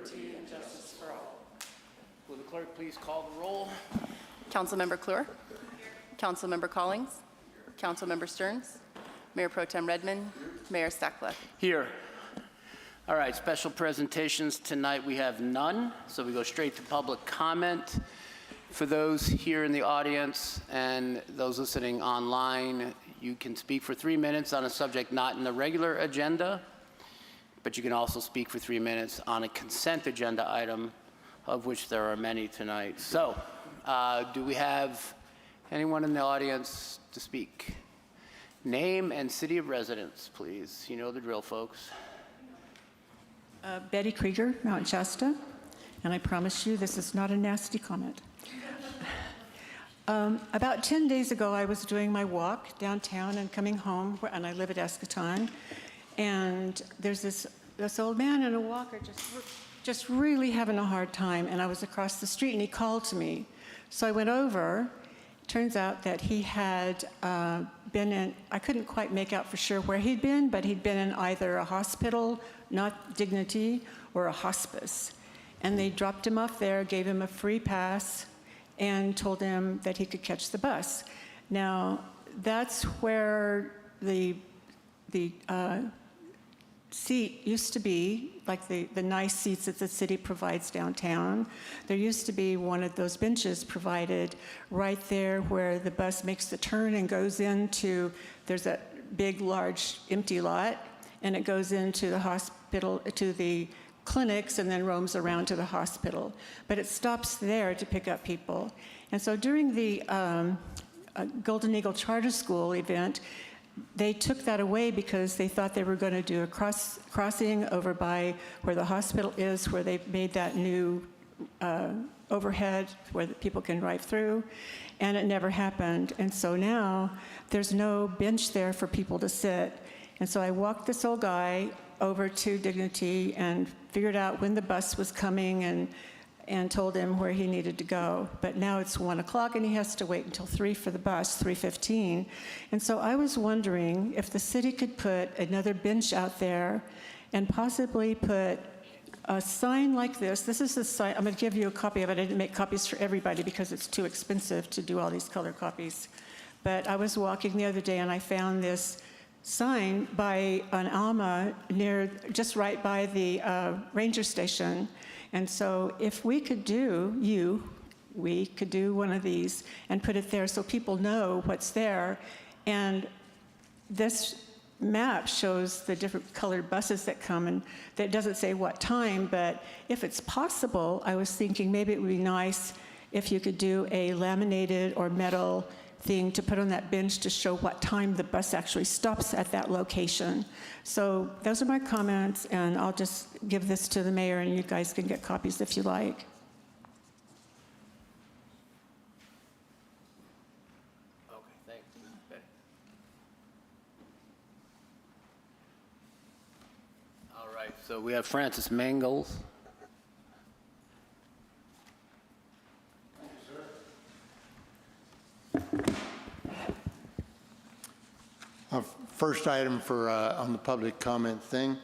liberty and justice for all. Will the clerk please call the roll? Councilmember Klur. Councilmember Collings. Councilmember Stearns. Mayor Pro Tem Redmond. Mayor Stacklet. Here. All right, special presentations tonight we have none, so we go straight to public comment. For those here in the audience and those listening online, you can speak for 3 minutes on a subject not in the regular agenda, but you can also speak for 3 minutes on a consent agenda item, of which there are many tonight. So, do we have anyone in the audience to speak? Name and city of residence, please. You know the drill, folks. Betty Krieger, Mount Shasta, and I promise you this is not a nasty comment. About 10 days ago, I was doing my walk downtown and coming home, and I live at Eschaton, and there's this old man in a walker just really having a hard time, and I was across the street, and he called to me. So I went over. Turns out that he had been in, I couldn't quite make out for sure where he'd been, but he'd been in either a hospital, not Dignity, or a hospice. And they dropped him off there, gave him a free pass, and told him that he could catch the bus. Now, that's where the seat used to be, like the nice seats that the city provides downtown. There used to be one of those benches provided right there where the bus makes the turn and goes into, there's a big, large, empty lot, and it goes into the hospital, to the clinics, and then roams around to the hospital. But it stops there to pick up people. And so during the Golden Eagle Charter School event, they took that away because they thought they were going to do a crossing over by where the hospital is, where they made that new overhead where the people can drive through, and it never happened. And so now there's no bench there for people to sit. And so I walked this old guy over to Dignity and figured out when the bus was coming and told him where he needed to go. But now it's 1 o'clock and he has to wait until 3 for the bus, 3:15. And so I was wondering if the city could put another bench out there and possibly put a sign like this. This is the sign. I'm going to give you a copy of it. I didn't make copies for everybody because it's too expensive to do all these color copies. But I was walking the other day and I found this sign by an Alma just right by the ranger station. And so if we could we could do one of these and put it there so people know what's there. And this map shows the different colored buses that come, and that doesn't say what time, but if it's possible, I was thinking maybe it would be nice if you could do a laminated or metal thing to put on that bench to show what time the bus actually stops at that location. So those are my comments, and I'll just give this to the mayor, and you guys can get copies if you like. Okay, thanks. Betty. All right, so we have Francis Mangles. First item for on the public comment thing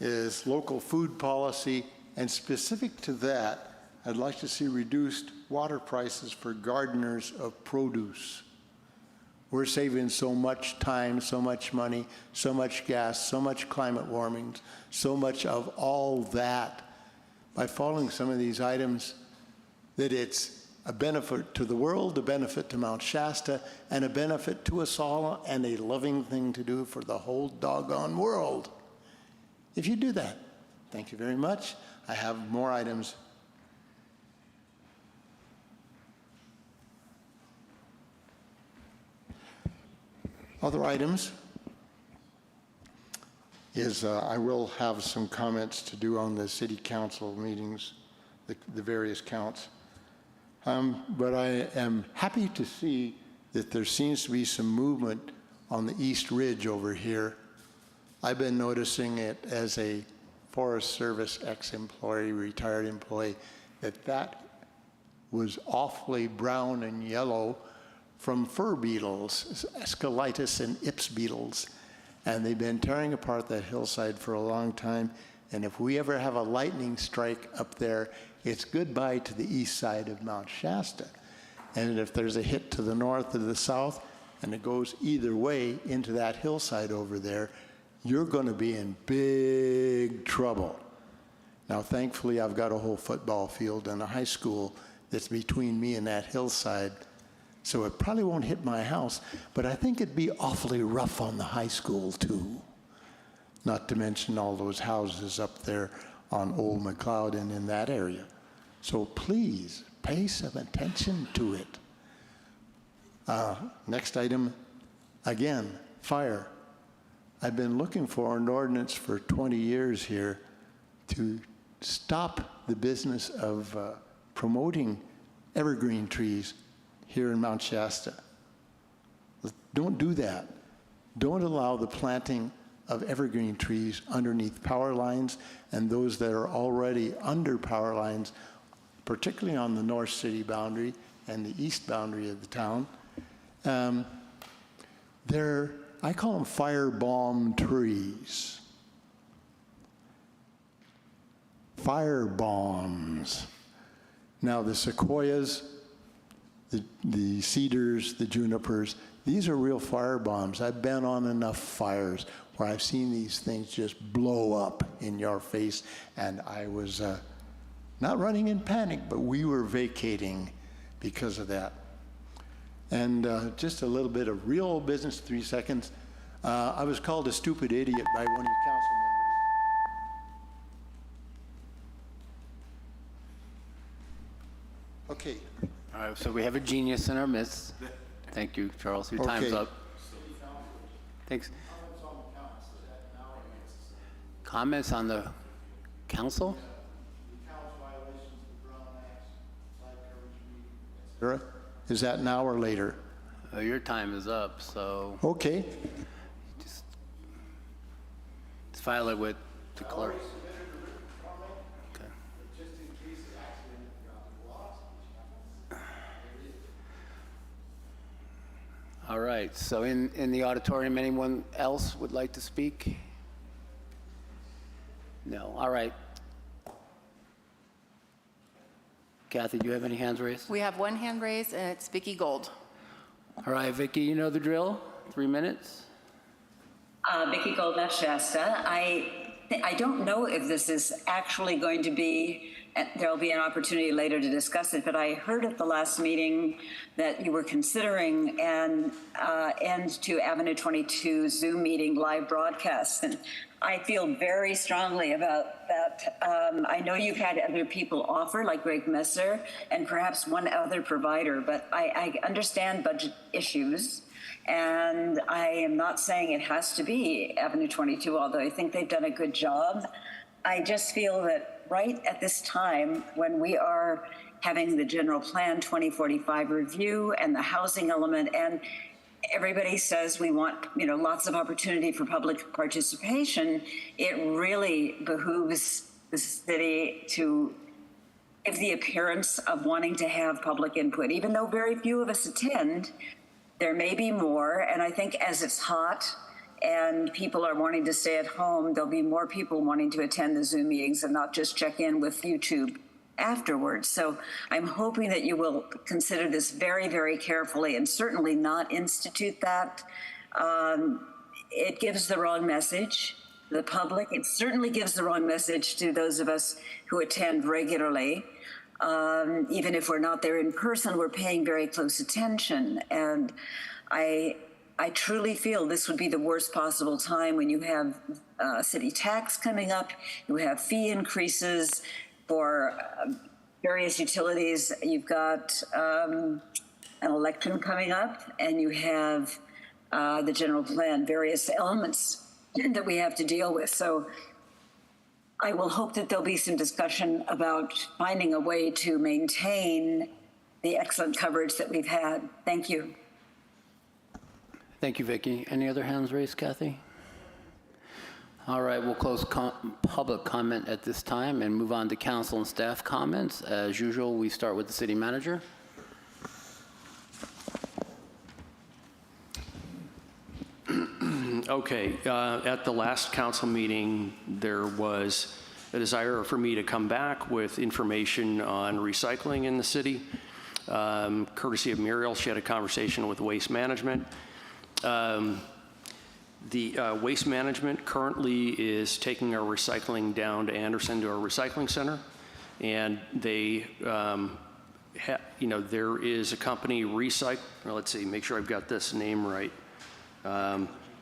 is local food policy, and specific to that, I'd like to see reduced water prices for gardeners of produce. We're saving so much time, so much money, so much gas, so much climate warming, so much of all that by following some of these items that it's a benefit to the world, a benefit to Mount Shasta, and a benefit to us all, and a loving thing to do for the whole doggone world. If you do that, thank you very much. I have more items. Other items is I will have some comments to do on the city council meetings, the various counts. But I am happy to see that there seems to be some movement on the East Ridge over here. I've been noticing it as a Forest Service ex-employee, retired employee, that was awfully brown and yellow from fir beetles, Scolitis and Ips beetles. And they've been tearing apart that hillside for a long time. And if we ever have a lightning strike up there, it's goodbye to the east side of Mount Shasta. And if there's a hit to the north or the south, and it goes either way into that hillside over there, you're going to be in big trouble. Now, thankfully, I've got a whole football field and a high school that's between me and that hillside, so it probably won't hit my house, but I think it'd be awfully rough on the high school, too. Not to mention all those houses up there on Old McLeod and in that area. So please, pay some attention to it. Next item, again, fire. I've been looking for an ordinance for 20 years here to stop the business of promoting evergreen trees here in Mount Shasta. Don't do that. Don't allow the planting of evergreen trees underneath power lines and those that are already under power lines, particularly on the north city boundary and the east boundary of the town. I call them firebomb trees. Fire bombs. Now the sequoias, the cedars, the junipers, these are real fire bombs. I've been on enough fires where I've seen these things just blow up in your face, and I was not running in panic, but we were vacating because of that. And just a little bit of real business, 3 seconds. I was called a stupid idiot by one of your council members. Okay. All right, so we have a genius in our midst. Thank you, Charles. Your time's Okay. up. Thanks. Comments on the council? Is that now or later? Your time is up, so Okay. just file it with the clerk. Okay. All right, so in the auditorium, anyone else would like to speak? No, all right. Kathy, do you have any hands raised? We have one hand raised, and it's Vicki Gold. All right, Vicki, you know the drill. 3 minutes. Vicki Goldner, Shasta. I don't know if this is actually going to be, there'll be an opportunity later to discuss it, but I heard at the last meeting that you were considering an end to Avenue 22 Zoom meeting live broadcast. And I feel very strongly about that. I know you've had other people offer, like Greg Messer, and perhaps one other provider, but I understand budget issues. And I am not saying it has to be Avenue 22, although I think they've done a good job. I just feel that right at this time, when we are having the general plan 2045 review and the housing element, and everybody says we want, lots of opportunity for public participation, it really behooves the city to give the appearance of wanting to have public input. Even though very few of us attend, there may be more, and I think as it's hot and people are wanting to stay at home, there'll be more people wanting to attend the Zoom meetings and not just check in with YouTube afterwards. So I'm hoping that you will consider this very, very carefully and certainly not institute that. It gives the wrong message to the public. It certainly gives the wrong message to those of us who attend regularly. Even if we're not there in person, we're paying very close attention. And I truly feel this would be the worst possible time when you have city tax coming up, you have fee increases for various utilities, you've got an election coming up, and you have the general plan, various elements that we have to deal with. So I will hope that there'll be some discussion about finding a way to maintain the excellent coverage that we've had. Thank you. Thank you, Vicki. Any other hands raised, Kathy? All right, we'll close public comment at this time and move on to council and staff comments. As usual, we start with the city manager. Okay, at the last council meeting, there was a desire for me to come back with information on recycling in the city. Courtesy of Muriel, she had a conversation with Waste Management. Waste Management currently is taking our recycling down to Anderson to our recycling center, and they, there is a company, let's see, make sure I've got this name right,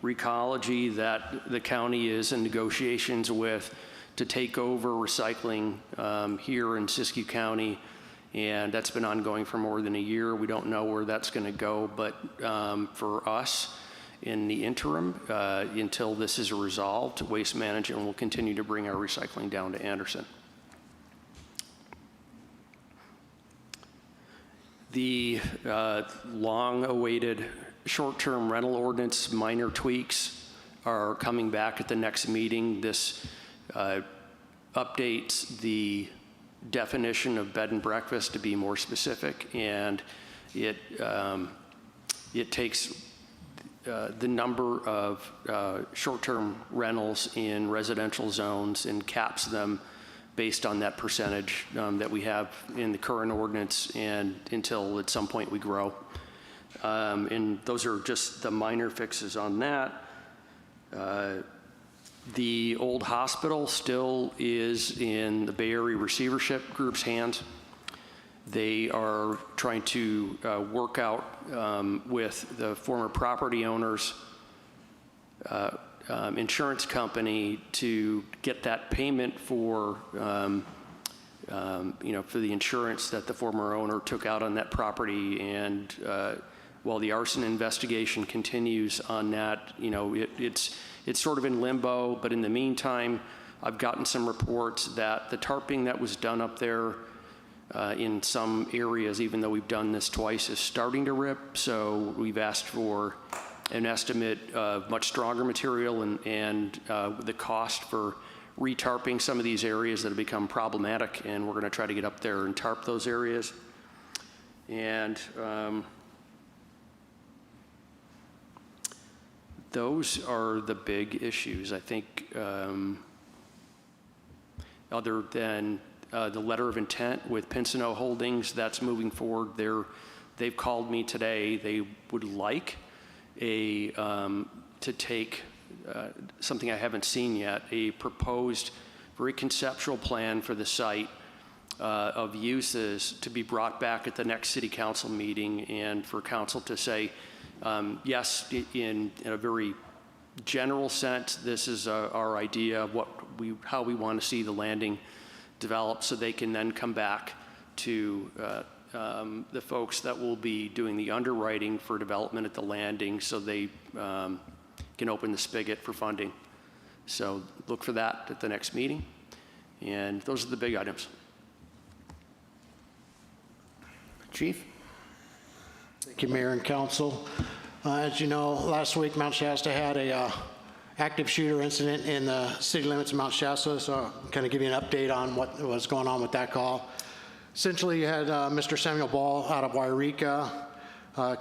Recology, that the county is in negotiations with to take over recycling here in Siskiyou County, and that's been ongoing for more than a year. We don't know where that's going to go, but for us, in the interim, until this is resolved, Waste Management will continue to bring our recycling down to Anderson. The long-awaited short-term rental ordinance minor tweaks are coming back at the next meeting. This updates the definition of bed and breakfast to be more specific, and it takes the number of short-term rentals in residential zones and caps them based on that percentage that we have in the current ordinance, and until at some point we grow. And those are just the minor fixes on that. The old hospital still is in the Bay Area Receivership Group's hands. They are trying to work out with the former property owners' insurance company to get that payment for, for the insurance that the former owner took out on that property. And while the arson investigation continues on that, it's sort of in limbo. But in the meantime, I've gotten some reports that the tarping that was done up there in some areas, even though we've done this twice, is starting to rip. So we've asked for an estimate of much stronger material and the cost for retarping some of these areas that have become problematic, and we're going to try to get up there and tarp those areas. And those are the big issues, I think, other than the letter of intent with Pinsino Holdings. That's moving forward. They've called me today. They would like to take something I haven't seen yet, a proposed, very conceptual plan for the site of uses to be brought back at the next city council meeting, and for council to say, yes, in a very general sense, this is our idea of how we want to see the landing develop, so they can then come back to the folks that will be doing the underwriting for development at the landing, so they can open the spigot for funding. So look for that at the next meeting. And those are the big items. Chief? Thank you, Mayor and Council. As you know, last week Mount Shasta had a active shooter incident in the city limits of Mount Shasta, so I'll kind of give you an update on what was going on with that call. Essentially, you had Mr. Samuel Ball out of Wairika,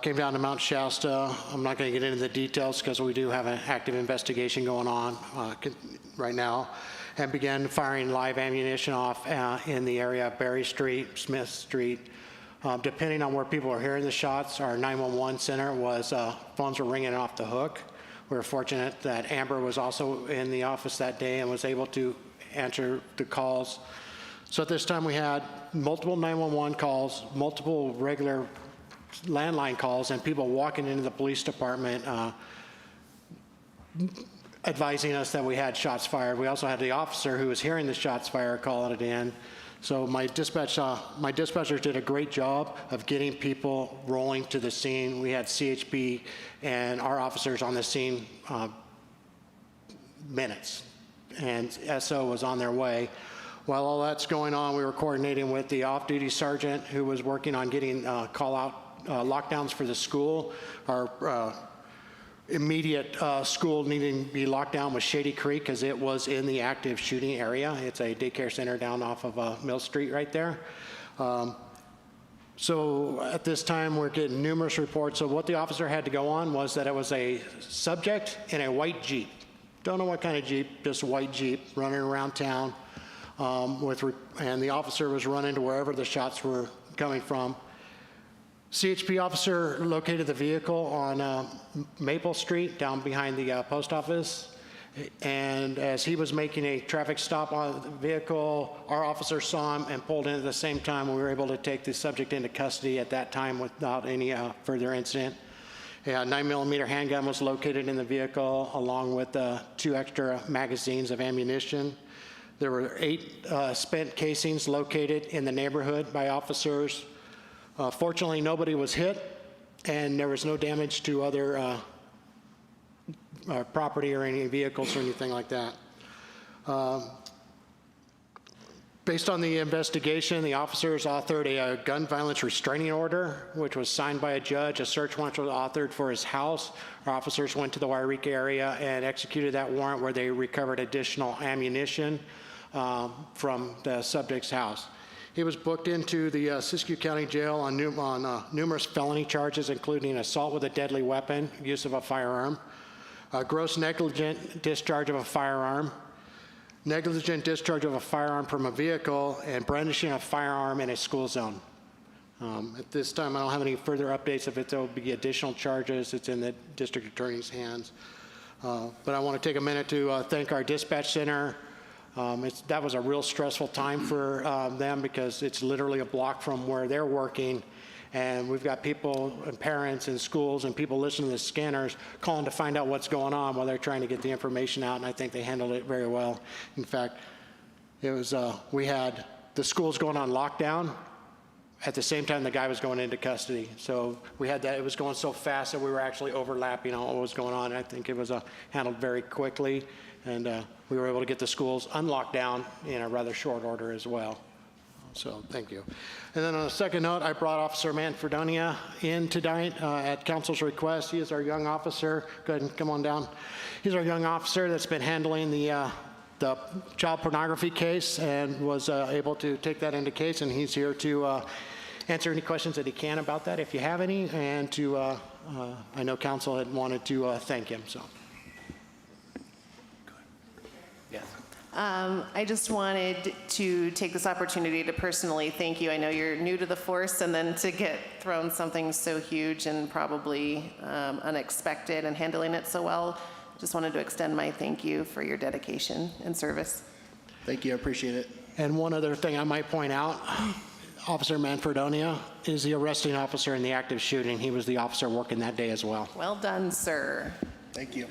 came down to Mount Shasta. I'm not going to get into the details because we do have an active investigation going on right now, and began firing live ammunition off in the area of Berry Street, Smith Street. Depending on where people are hearing the shots, our 911 center phones were ringing off the hook. We were fortunate that Amber was also in the office that day and was able to answer the calls. So at this time we had multiple 911 calls, multiple regular landline calls, and people walking into the police department advising us that we had shots fired. We also had the officer who was hearing the shots fired calling it in. So my dispatchers did a great job of getting people rolling to the scene. We had CHP and our officers on the scene minutes, and SO was on their way. While all that's going on, we were coordinating with the off-duty sergeant who was working on getting call-out lockdowns for the school. Our immediate school needing to be locked down was Shady Creek, because it was in the active shooting area. It's a daycare center down off of Mill Street right there. So at this time, we're getting numerous reports. So what the officer had to go on was that it was a subject in a white Jeep. Don't know what kind of Jeep, just a white Jeep running around town. and the officer was running to wherever the shots were coming from. CHP officer located the vehicle on Maple Street down behind the post office. And as he was making a traffic stop on the vehicle, our officer saw him and pulled in at the same time. We were able to take the subject into custody at that time without any further incident. A 9mm handgun was located in the vehicle, along with 2 extra magazines of ammunition. There were 8 spent casings located in the neighborhood by officers. Fortunately, nobody was hit, and there was no damage to other property or any vehicles or anything like that. Based on the investigation, the officers authored a gun violence restraining order, which was signed by a judge. A search warrant was authored for his house. Our officers went to the Wairika area and executed that warrant, where they recovered additional ammunition from the subject's house. He was booked into the Siskiyou County Jail on numerous felony charges, including assault with a deadly weapon, use of a firearm, gross negligent discharge of a firearm, negligent discharge of a firearm from a vehicle, and brandishing a firearm in a school zone. At this time, I don't have any further updates. If there will be additional charges, it's in the district attorney's hands. But I want to take a minute to thank our dispatch center. That was a real stressful time for them, because it's literally a block from where they're working. And we've got people and parents and schools and people listening to the scanners calling to find out what's going on while they're trying to get the information out, and I think they handled it very well. In fact, it was we had the schools going on lockdown at the same time the guy was going into custody. So we had that. It was going so fast that we were actually overlapping on what was going on. And I think it was handled very quickly, and we were able to get the schools unlocked down in a rather short order as well. So thank you. And then on a second note, I brought Officer Manfredonia in tonight at council's request. He is our young officer. Go ahead and come on down. He's our young officer that's been handling the child pornography case, and was able to take that into case, and he's here to answer any questions that he can about that, if you have any, and to, I know council had wanted to thank him, so. Yes. I just wanted to take this opportunity to personally thank you. I know you're new to the force, and then to get thrown something so huge and probably unexpected and handling it so well, just wanted to extend my thank you for your dedication and service. Thank you, I appreciate it. And one other thing I might point out, Officer Manfredonia is the arresting officer in the active shooting. He was the officer working that day as well. Well done, sir. Thank you.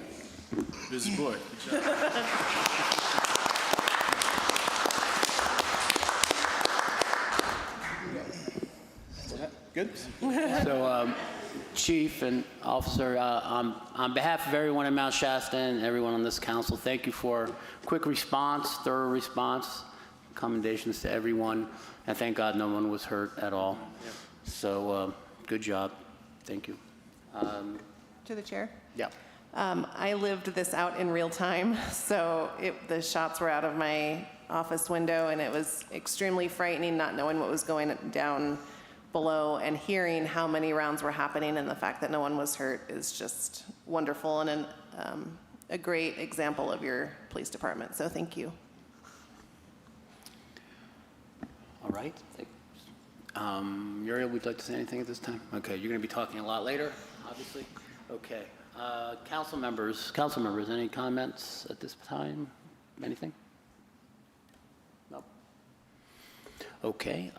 Busy boy. Good? So, Chief and Officer, on behalf of everyone in Mount Shasta and everyone on this council, thank you for quick response, thorough response. Commendations to everyone, and thank God no one was hurt at all. So, good job. Thank you. To the chair. Yeah. I lived this out in real time, so the shots were out of my office window, and it was extremely frightening not knowing what was going down below, and hearing how many rounds were happening, and the fact that no one was hurt is just wonderful, and a great example of your police department, so thank you. All right. Muriel, would you like to say anything at this time? Okay, you're going to be talking a lot later, obviously. Okay. Council members, any comments at this time? Anything? No. Okay.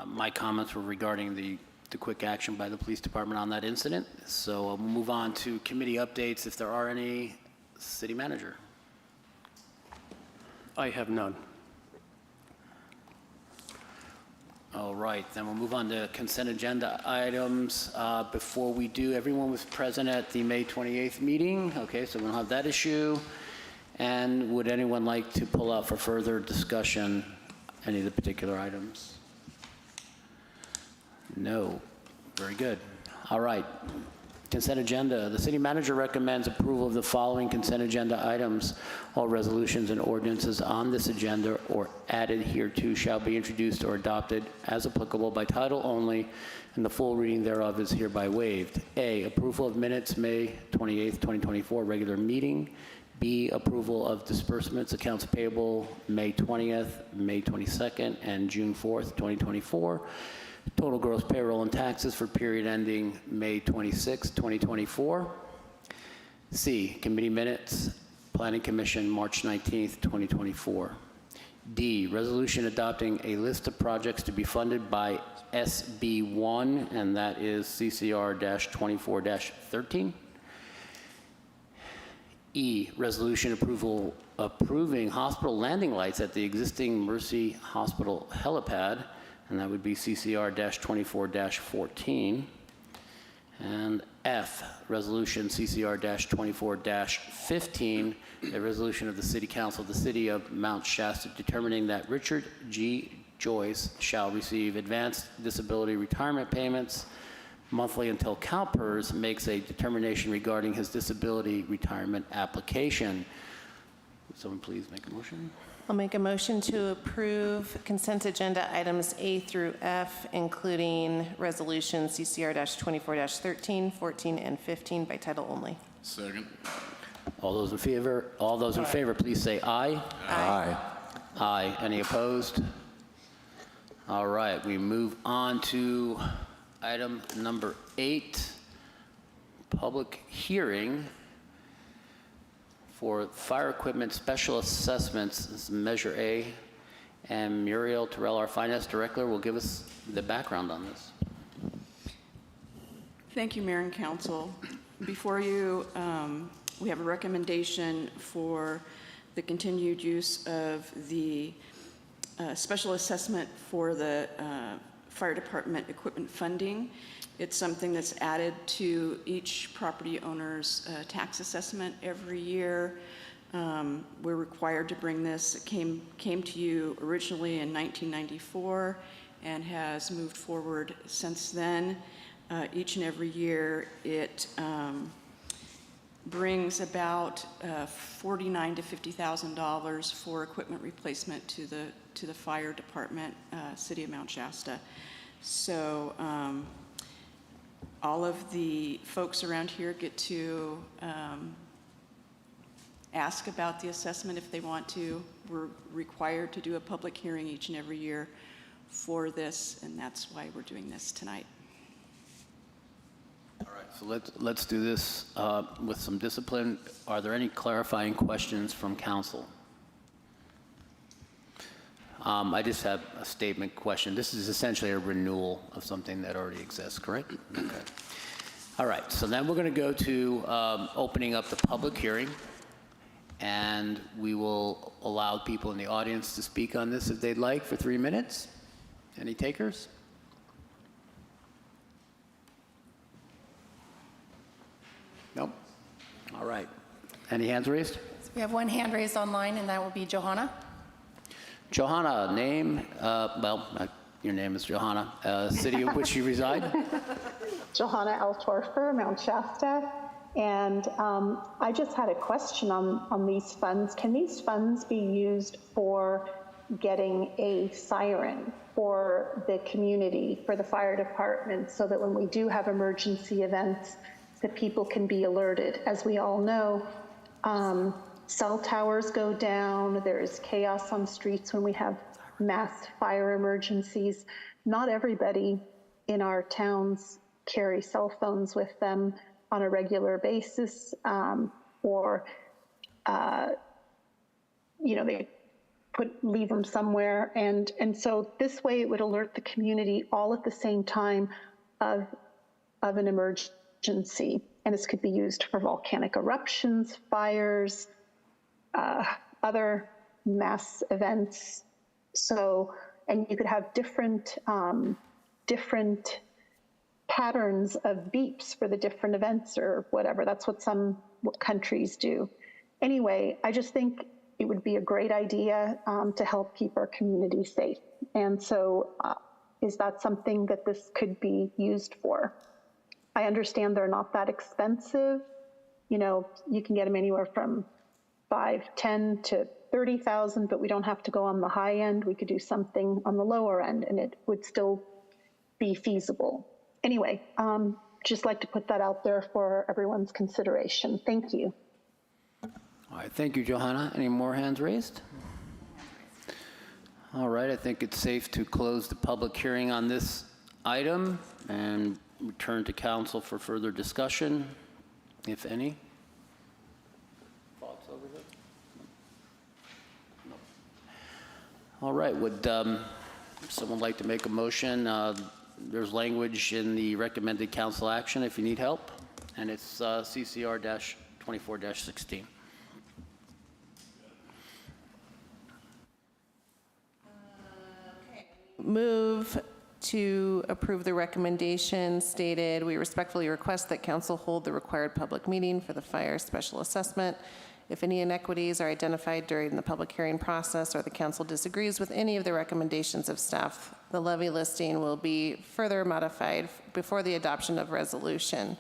My comments were regarding the quick action by the police department on that incident. So we'll move on to committee updates, if there are any. City manager. I have none. All right, then we'll move on to consent agenda items. Before we do, everyone was present at the May 28th meeting. Okay, so we don't have that issue. And would anyone like to pull out for further discussion any of the particular items? No. Very good. All right. Consent agenda. The city manager recommends approval of the following consent agenda items. All resolutions and ordinances on this agenda or added hereto shall be introduced or adopted as applicable by title only, and the full reading thereof is hereby waived. A, approval of minutes May 28th, 2024, regular meeting. B, approval of disbursements, accounts payable May 20th, May 22nd, and June 4th, 2024. Total gross payroll and taxes for period ending May 26, 2024. C, committee minutes, Planning Commission, March 19th, 2024. D, resolution adopting a list of projects to be funded by SB1, and that is CCR-24-13. E, resolution approving hospital landing lights at the existing Mercy Hospital helipad, and that would be CCR-24-14. And F, resolution CCR-24-15, a resolution of the City Council of the City of Mount Shasta determining that Richard G. Joyce shall receive advanced disability retirement payments monthly until CalPERS makes a determination regarding his disability retirement application. Would someone please make a motion? I'll make a motion to approve consent agenda items A through F, including resolution CCR-24-13, 14, and 15 by title only. Second. All those in favor, please say aye. Aye. Aye. Any opposed? All right, we move on to item number 8, public hearing for fire equipment special assessments. This is Measure A, and Muriel Terrell, our Finance Director, will give us the background on this. Thank you, Mayor and Council. Before you, we have a recommendation for the continued use of the special assessment for the fire department equipment funding. It's something that's added to each property owner's tax assessment every year. We're required to bring this. It came to you originally in 1994 and has moved forward since then. Each and every year it brings about $49,000 to $50,000 for equipment replacement to the fire department, City of Mount Shasta. So all of the folks around here get to ask about the assessment if they want to. We're required to do a public hearing each and every year for this, and that's why we're doing this tonight. All right, so let's do this with some discipline. Are there any clarifying questions from council? I just have a statement question. This is essentially a renewal of something that already exists, correct? Okay. All right, so then we're going to go to opening up the public hearing, and we will allow people in the audience to speak on this if they'd like for 3 minutes. Any takers? Nope. All right. Any hands raised? We have one hand raised online, and that will be Johanna. Johanna, name, your name is Johanna, city of which you reside? Johanna L. Torfer, Mount Shasta. And I just had a question on these funds. Can these funds be used for getting a siren for the community, for the fire department, so that when we do have emergency events, that people can be alerted? As we all know, cell towers go down, there's chaos on streets when we have mass fire emergencies. Not everybody in our towns carry cell phones with them on a regular basis, or they leave them somewhere, and so this way it would alert the community all at the same time of an emergency. And this could be used for volcanic eruptions, fires, other mass events. So, and you could have different patterns of beeps for the different events or whatever. That's what some countries do. Anyway, I just think it would be a great idea to help keep our community safe. And so is that something that this could be used for? I understand they're not that expensive. You can get them anywhere from $5,000, $10,000 to $30,000, but we don't have to go on the high end. We could do something on the lower end, and it would still be feasible. Anyway, just like to put that out there for everyone's consideration. Thank you. All All right, thank you, Johanna. Any more hands raised? All right, I think it's safe to close the public hearing on this item and return to council for further discussion, if any. Thoughts over this? No. All right, would someone like to make a motion? There's language in the recommended council action if you need help, and it's CCR-24-16. Move to approve the recommendation stated, we respectfully request that council hold the required public meeting for the fire special assessment. If any inequities are identified during the public hearing process or the council disagrees with any of the recommendations of staff, the levy listing will be further modified before the adoption of resolution.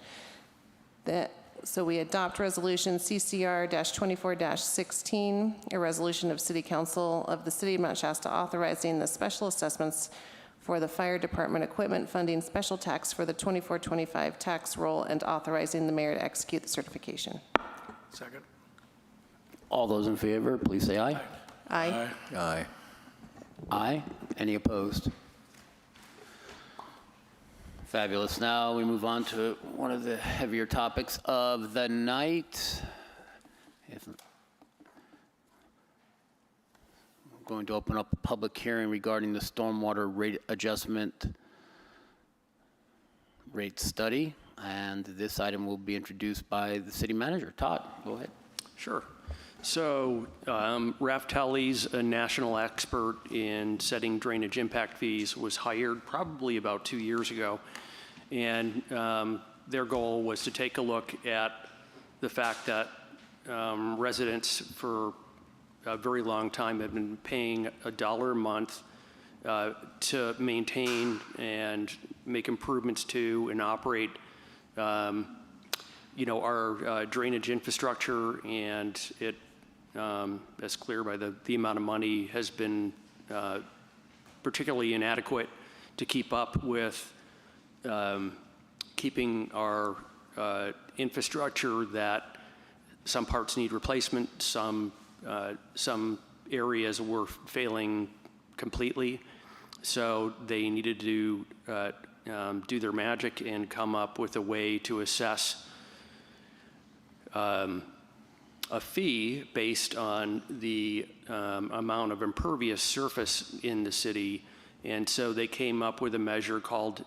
So we adopt resolution CCR-24-16, a resolution of City Council of the City of Mount Shasta authorizing the special assessments for the fire department equipment funding special tax for the 24-25 tax roll and authorizing the mayor to execute the certification. Second. All those in favor, please say aye. Aye. Aye. Aye. Any opposed? Fabulous. Now we move on to one of the heavier topics of the night. I'm going to open up a public hearing regarding the stormwater rate adjustment rate study, and this item will be introduced by the city manager. Todd, go ahead. Sure. So Raf Telley's a national expert in setting drainage impact fees, was hired probably about 2 years ago. And their goal was to take a look at the fact that residents for a very long time have been paying $1 a month to maintain and make improvements to and operate our drainage infrastructure, and it, as clear by the amount of money, has been particularly inadequate to keep up with keeping our infrastructure that some parts need replacement, some areas were failing completely. So they needed to do their magic and come up with a way to assess a fee based on the amount of impervious surface in the city. And so they came up with a measure called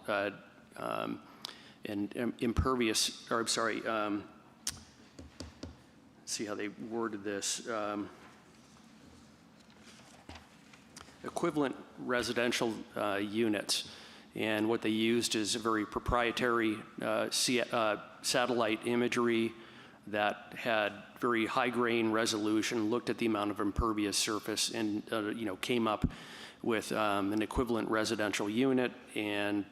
see how they worded this. Equivalent residential units. And what they used is a very proprietary satellite imagery that had very high grain resolution, looked at the amount of impervious surface, and came up with an equivalent residential unit, and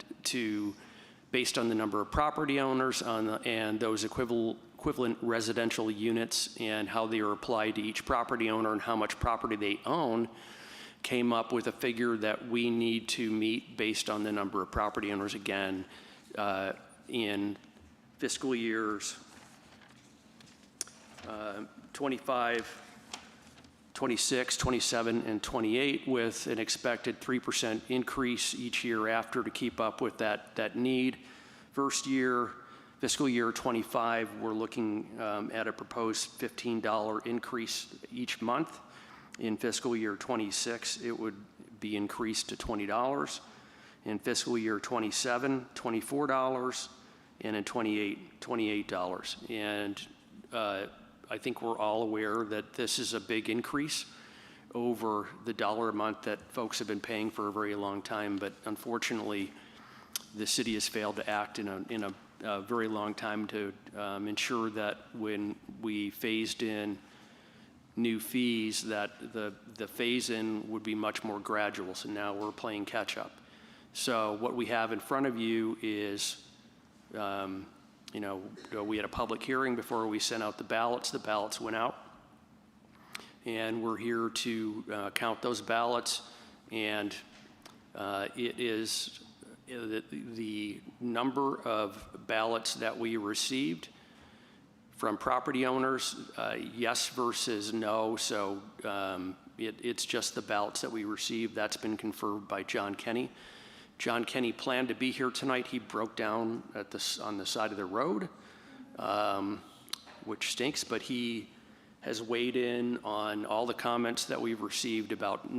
based on the number of property owners and those equivalent residential units and how they are applied to each property owner and how much property they own, came up with a figure that we need to meet based on the number of property owners, again, in fiscal years 25, 26, 27, and 28, with an expected 3% increase each year after to keep up with that need. First year, fiscal year 25, we're looking at a proposed $15 increase each month. In fiscal year 26, it would be increased to $20. In fiscal year 27, $24, and in 28, $28. And I think we're all aware that this is a big increase over the $1 a month that folks have been paying for a very long time. But unfortunately, the city has failed to act in a very long time to ensure that when we phased in new fees, that the phase-in would be much more gradual. So now we're playing catch-up. So what we have in front of you is, we had a public hearing before we sent out the ballots. The ballots went out, and we're here to count those ballots. And it is the number of ballots that we received from property owners, yes versus no. So it's just the ballots that we received. That's been confirmed by John Kenny. John Kenny planned to be here tonight. He broke down on the side of the road, which stinks, but he has weighed in on all the comments that we've received about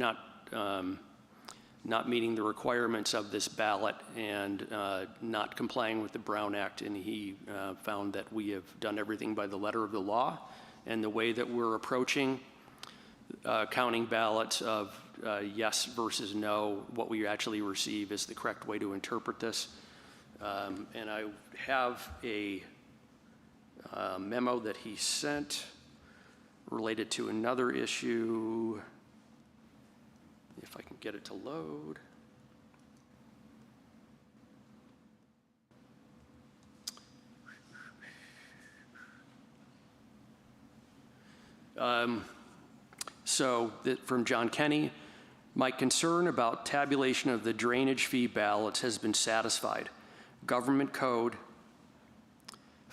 not meeting the requirements of this ballot and not complying with the Brown Act. And he found that we have done everything by the letter of the law, and the way that we're approaching counting ballots of yes versus no, what we actually receive is the correct way to interpret this. And I have a memo that he sent related to another issue, if I can get it to load. From John Kenny, my concern about tabulation of the drainage fee ballots has been satisfied. Government Code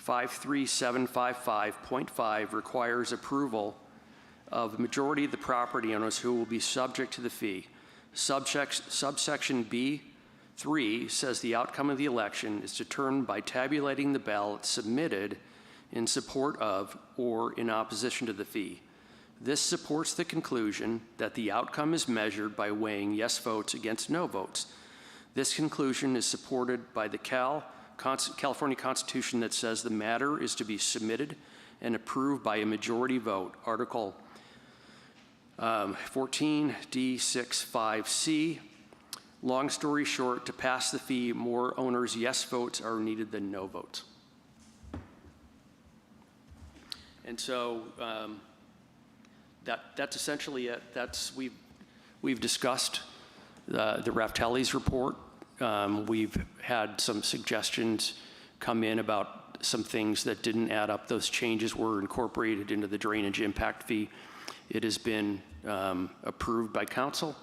53755.5 requires approval of the majority of the property owners who will be subject to the fee. Subsection B3 says the outcome of the election is determined by tabulating the ballots submitted in support of or in opposition to the fee. This supports the conclusion that the outcome is measured by weighing yes votes against no votes. This conclusion is supported by the California Constitution that says the matter is to be submitted and approved by a majority vote. Article 14D65C. Long story short, to pass the fee, more owners' yes votes are needed than no votes. And so that's essentially it. We've discussed the Raftelli's report. We've had some suggestions come in about some things that didn't add up. Those changes were incorporated into the drainage impact fee. It has been approved by council,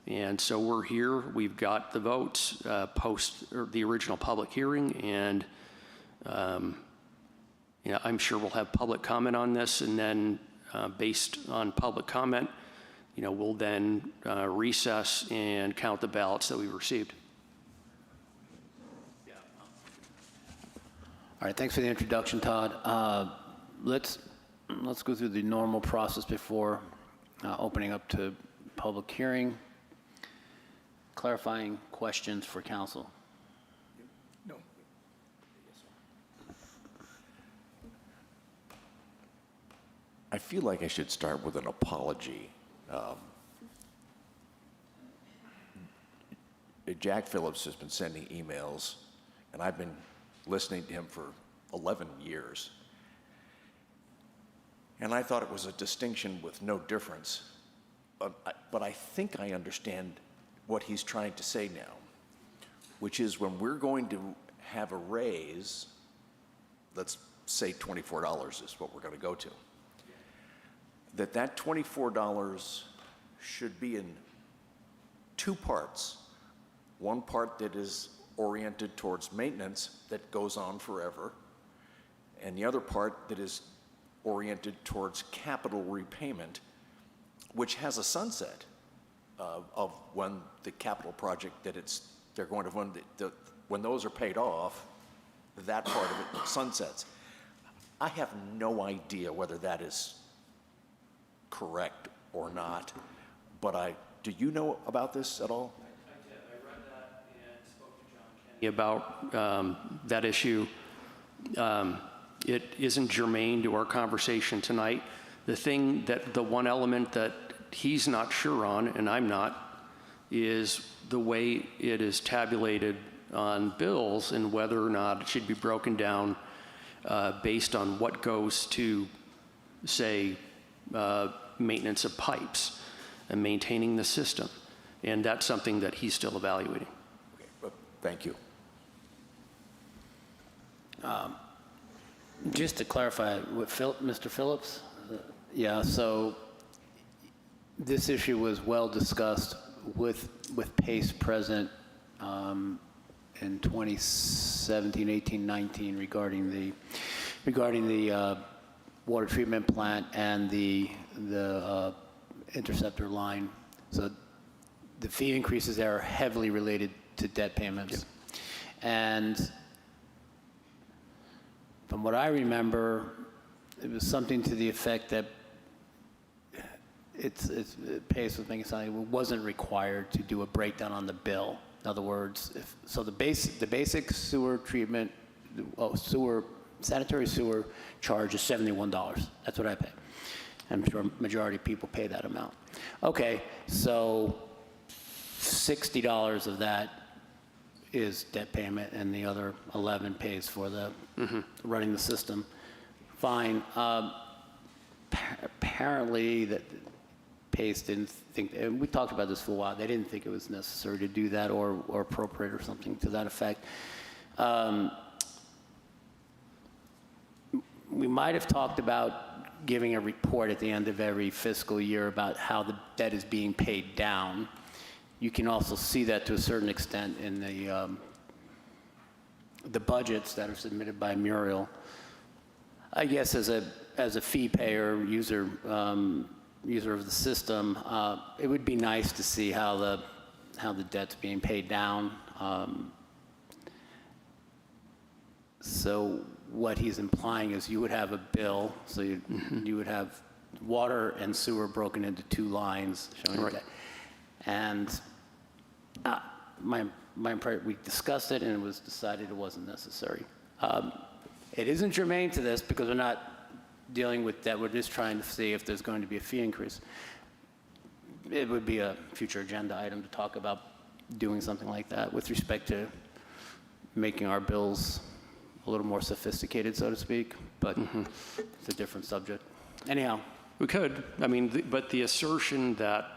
and so we're here. We've got the votes post the original public hearing, and I'm sure we'll have public comment on this, and then based on public comment, we'll then recess and count the ballots that we received. All right, thanks for the introduction, Todd. Let's go through the normal process before opening up to public hearing. Clarifying questions for council. No. I feel like I should start with an apology. Jack Phillips has been sending emails, and I've been listening to him for 11 years. And I thought it was a distinction with no difference. But I think I understand what he's trying to say now, which is when we're going to have a raise, let's say $24 is what we're going to go to, that $24 should be in two parts. One part that is oriented towards maintenance that goes on forever, and the other part that is oriented towards capital repayment, which has a sunset of when the capital project they're going to when those are paid off, that part of it sunsets. I have no idea whether that is correct or not, but do you know about this at all? I did. I read that and spoke to John Kenny about that issue. It isn't germane to our conversation tonight. The one element that he's not sure on, and I'm not, is the way it is tabulated on bills and whether or not it should be broken down based on what goes to, say, maintenance of pipes and maintaining the system. And that's something that he's still evaluating. Okay, but thank you. Just to clarify, with Mr. Phillips, yeah, so this issue was well discussed with PACE present in 2017, 18, 19 regarding the regarding the water treatment plant and the interceptor line. So the fee increases there are heavily related to debt payments. And from what I remember, it was something to the effect that Pace was making something, it wasn't required to do a breakdown on the bill. In other words, the basic sewer treatment, sanitary sewer charge is $71. That's what I pay. I'm sure majority of people pay that amount. Okay, so $60 of that is debt payment, and the other 11 pays for the running the system. Fine. Apparently, that Pace didn't think, and we talked about this for a while. They didn't think it was necessary to do that or appropriate or something to that effect. We might have talked about giving a report at the end of every fiscal year about how the debt is being paid down. You can also see that to a certain extent in the budgets that are submitted by Muriel. I guess as a fee payer, user of the system, it would be nice to see how the debt's being paid down. So what he's implying is you would have a bill, so you would have water and sewer broken into two lines showing that. And my impression, we discussed it and it was decided it wasn't necessary. It isn't germane to this because we're not dealing with that. We're just trying to see if there's going to be a fee increase. It would be a future agenda item to talk about doing something like that with respect to making our bills a little more sophisticated, so to speak, but it's a different subject. Anyhow. We could. I mean, but the assertion that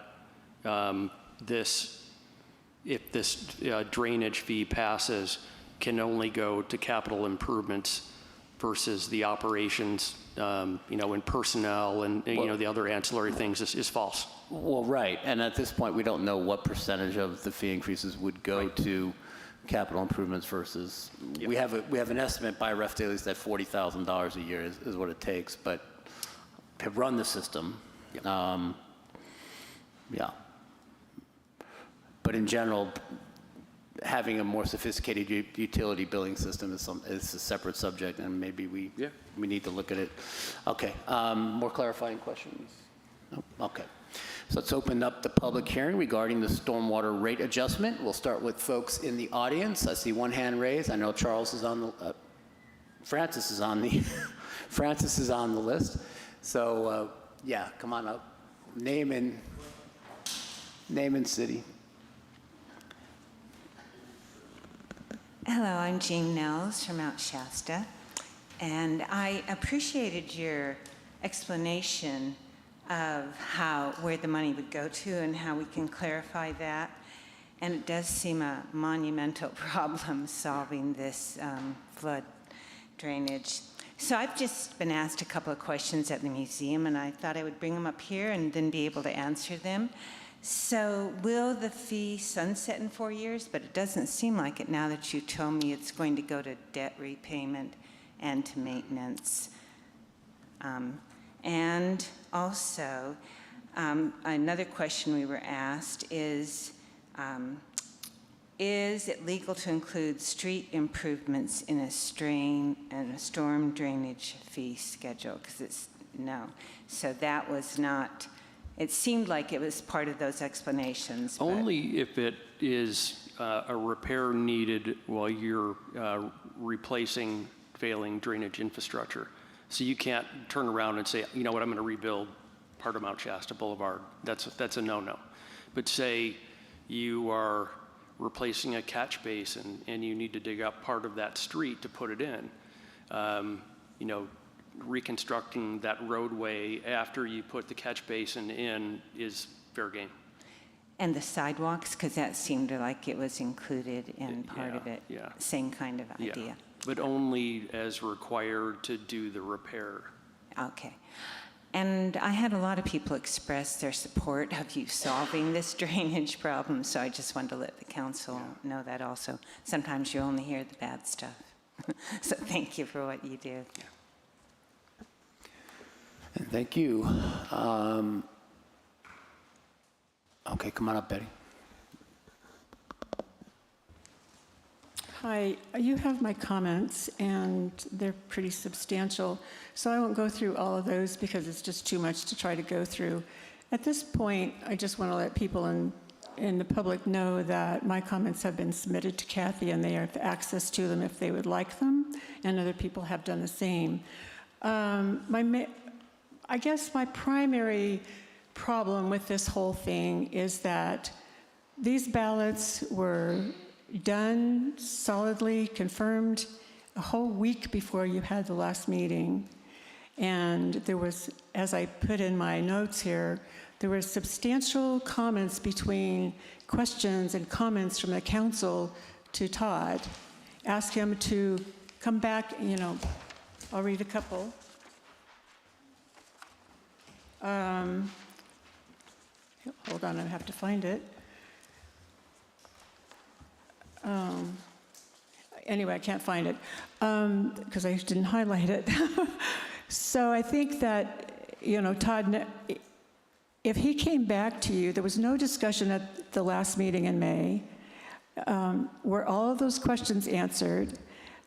if this drainage fee passes, can only go to capital improvements versus the operations, and personnel and, the other ancillary things is false. Well, right. And at this point, we don't know what percentage of the fee increases would go to capital improvements versus, we have an estimate by Ref Dailies that $40,000 a year is what it takes, but to run the system, But in general, having a more sophisticated utility billing system is a separate subject, and maybe we need to look at it. Okay, more clarifying questions? No? Okay. So let's open up the public hearing regarding the stormwater rate adjustment. We'll start with folks in the audience. I see one hand raised. I know Charles is on the, Francis is on the, Francis is on the list. So come on up. Name and city. Hello, I'm Jean Nels from Mount Shasta, and I appreciated your explanation of where the money would go to and how we can clarify that. And it does seem a monumental problem solving this flood drainage. So I've just been asked a couple of questions at the museum, and I thought I would bring them up here and then be able to answer them. So will the fee sunset in 4 years? But it doesn't seem like it now that you told me it's going to go to debt repayment and to maintenance. And also, another question we were asked is it legal to include street improvements in a storm drainage fee schedule? Because it's no. So that was not. It seemed like it was part of those explanations. Only if it is a repair needed while you're replacing failing drainage infrastructure. So you can't turn around and say, you know what, I'm going to rebuild part of Mount Shasta Boulevard. That's a no-no. But say you are replacing a catch basin and you need to dig up part of that street to put it in, reconstructing that roadway after you put the catch basin in is fair game. And the sidewalks, because that seemed like it was included in part of it. Yeah. Same kind of idea. Yeah. But only as required to do the repair. Okay. And I had a lot of people express their support of you solving this drainage problem, so I just wanted to let the council know that also. Sometimes you only hear the bad stuff. So thank you for what you do. Thank you. Okay, come on up, Betty. Hi, you have my comments, and they're pretty substantial, so I won't go through all of those because it's just too much to try to go through. At this point, I just want to let people in the public know that my comments have been submitted to Kathy, and they have access to them if they would like them, and other people have done the same. I guess my primary problem with this whole thing is that these ballots were done, solidly confirmed, a whole week before you had the last meeting. And there was, as I put in my notes here, there were substantial comments between questions and comments from the council to Todd. Ask him to come back, I'll read a couple. Hold on, I have to find it. Anyway, I can't find it because I didn't highlight it. So I think that, Todd, if he came back to you, there was no discussion at the last meeting in May. Were all of those questions answered?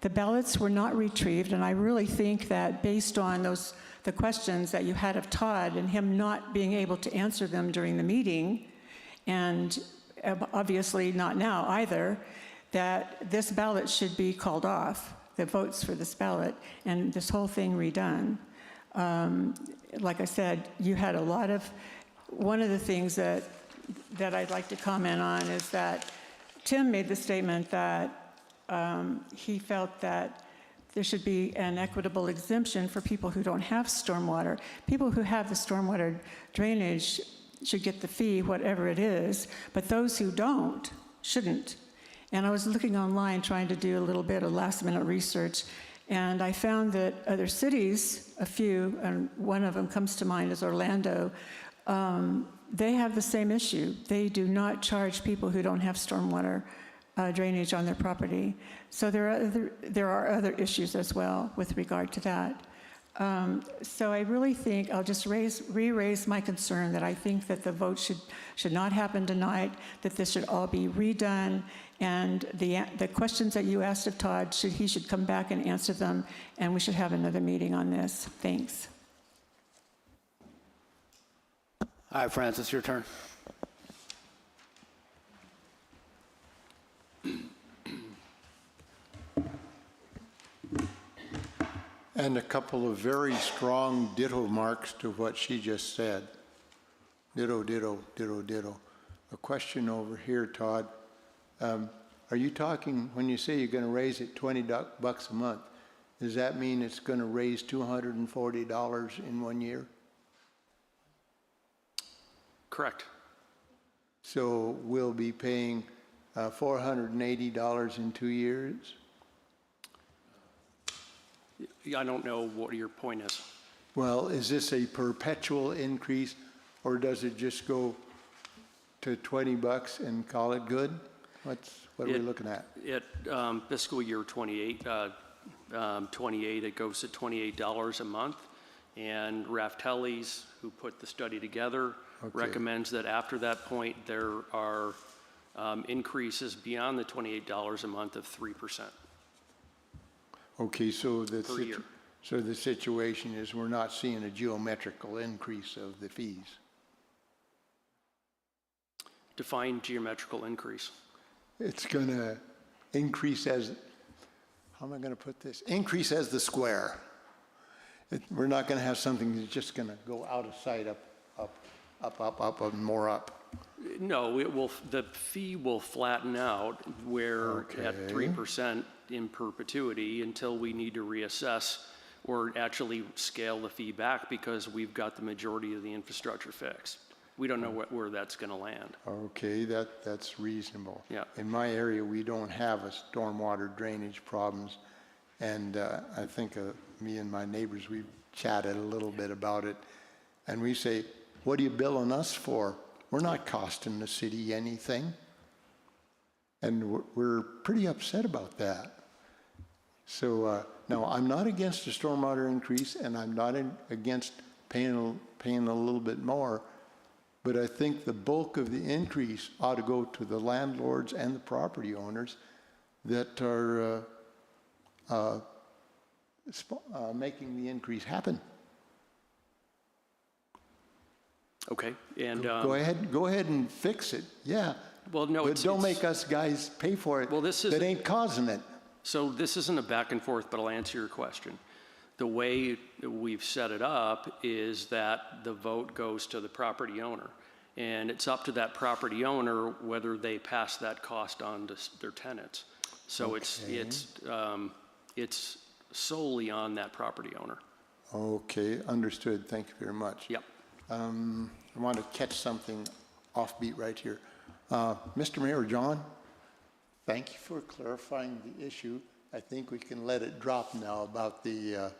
The ballots were not retrieved, and I really think that based on the questions that you had of Todd and him not being able to answer them during the meeting, and obviously not now either, that this ballot should be called off, the votes for this ballot, and this whole thing redone. Like I said, you had a lot of, one of the things that I'd like to comment on is that Tim made the statement that he felt that there should be an equitable exemption for people who don't have stormwater. People who have the stormwater drainage should get the fee, whatever it is, but those who don't shouldn't. And I was looking online trying to do a little bit of last-minute research, and I found that other cities, a few, and one of them comes to mind is Orlando, they have the same issue. They do not charge people who don't have stormwater drainage on their property. So there are other issues as well with regard to that. So I really think I'll just re-raise my concern that I think that the vote should not happen tonight, that this should all be redone, and the questions that you asked of Todd, he should come back and answer them, and we should have another meeting on this. Thanks. All right, Francis, your turn. And a couple of very strong ditto marks to what she just said. Ditto, ditto, ditto, ditto. A question over here, Todd. Are you talking, when you say you're going to raise it $20 a month, does that mean it's going to raise $240 in 1 year? Correct. So we'll be paying $480 in 2 years? I don't know what your point is. Well, is this a perpetual increase, or does it just go to $20 and call it good? What are we looking at? Fiscal year 28, it goes to $28 a month. And Raftelli's, who put the study together, recommends that after that point, there are increases beyond the $28 a month of 3%. Okay, so per year. So the situation is we're not seeing a geometrical increase of the fees. Define geometrical increase. It's going to increase as, how am I going to put this? Increase as the square. We're not going to have something that's just going to go out of sight, up, and more up. No, the fee will flatten out where at 3% in perpetuity until we need to reassess or actually scale the fee back because we've got the majority of the infrastructure fixed. We don't know where that's going to land. Okay, that's reasonable. Yeah. In my area, we don't have a stormwater drainage problems, and I think me and my neighbors, we've chatted a little bit about it, and we say, what are you billing us for? We're not costing the city anything. And we're pretty upset about that. So, no, I'm not against a stormwater increase, and I'm not against paying a little bit more. But I think the bulk of the increase ought to go to the landlords and the property owners that are making the increase happen. Okay, and Go ahead and fix it, yeah. Well, no, but don't make us guys pay for it. Well, this is that ain't causing it. So this isn't a back and forth, but I'll answer your question. The way we've set it up is that the vote goes to the property owner, and it's up to that property owner whether they pass that cost on to their tenants. So Okay. it's solely on that property owner. Okay, understood. Thank you very much. Yep. I want to catch something offbeat right here. Mr. Mayor John, thank you for clarifying the issue. I think we can let it drop now about the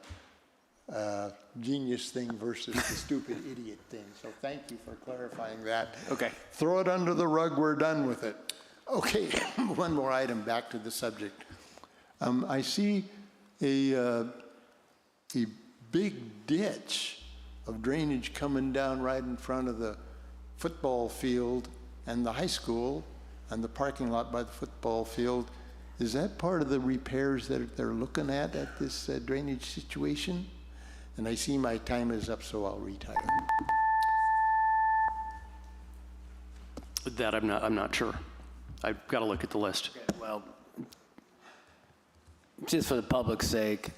genius thing versus the stupid idiot thing. So thank you for clarifying that. Okay. Throw it under the rug. We're done with it. Okay, one more item back to the subject. I see a big ditch of drainage coming down right in front of the football field and the high school and the parking lot by the football field. Is that part of the repairs that they're looking at this drainage situation? And I see my time is up, so I'll retire. That I'm not sure. I've got to look at the list. Okay, well, just for the public's sake,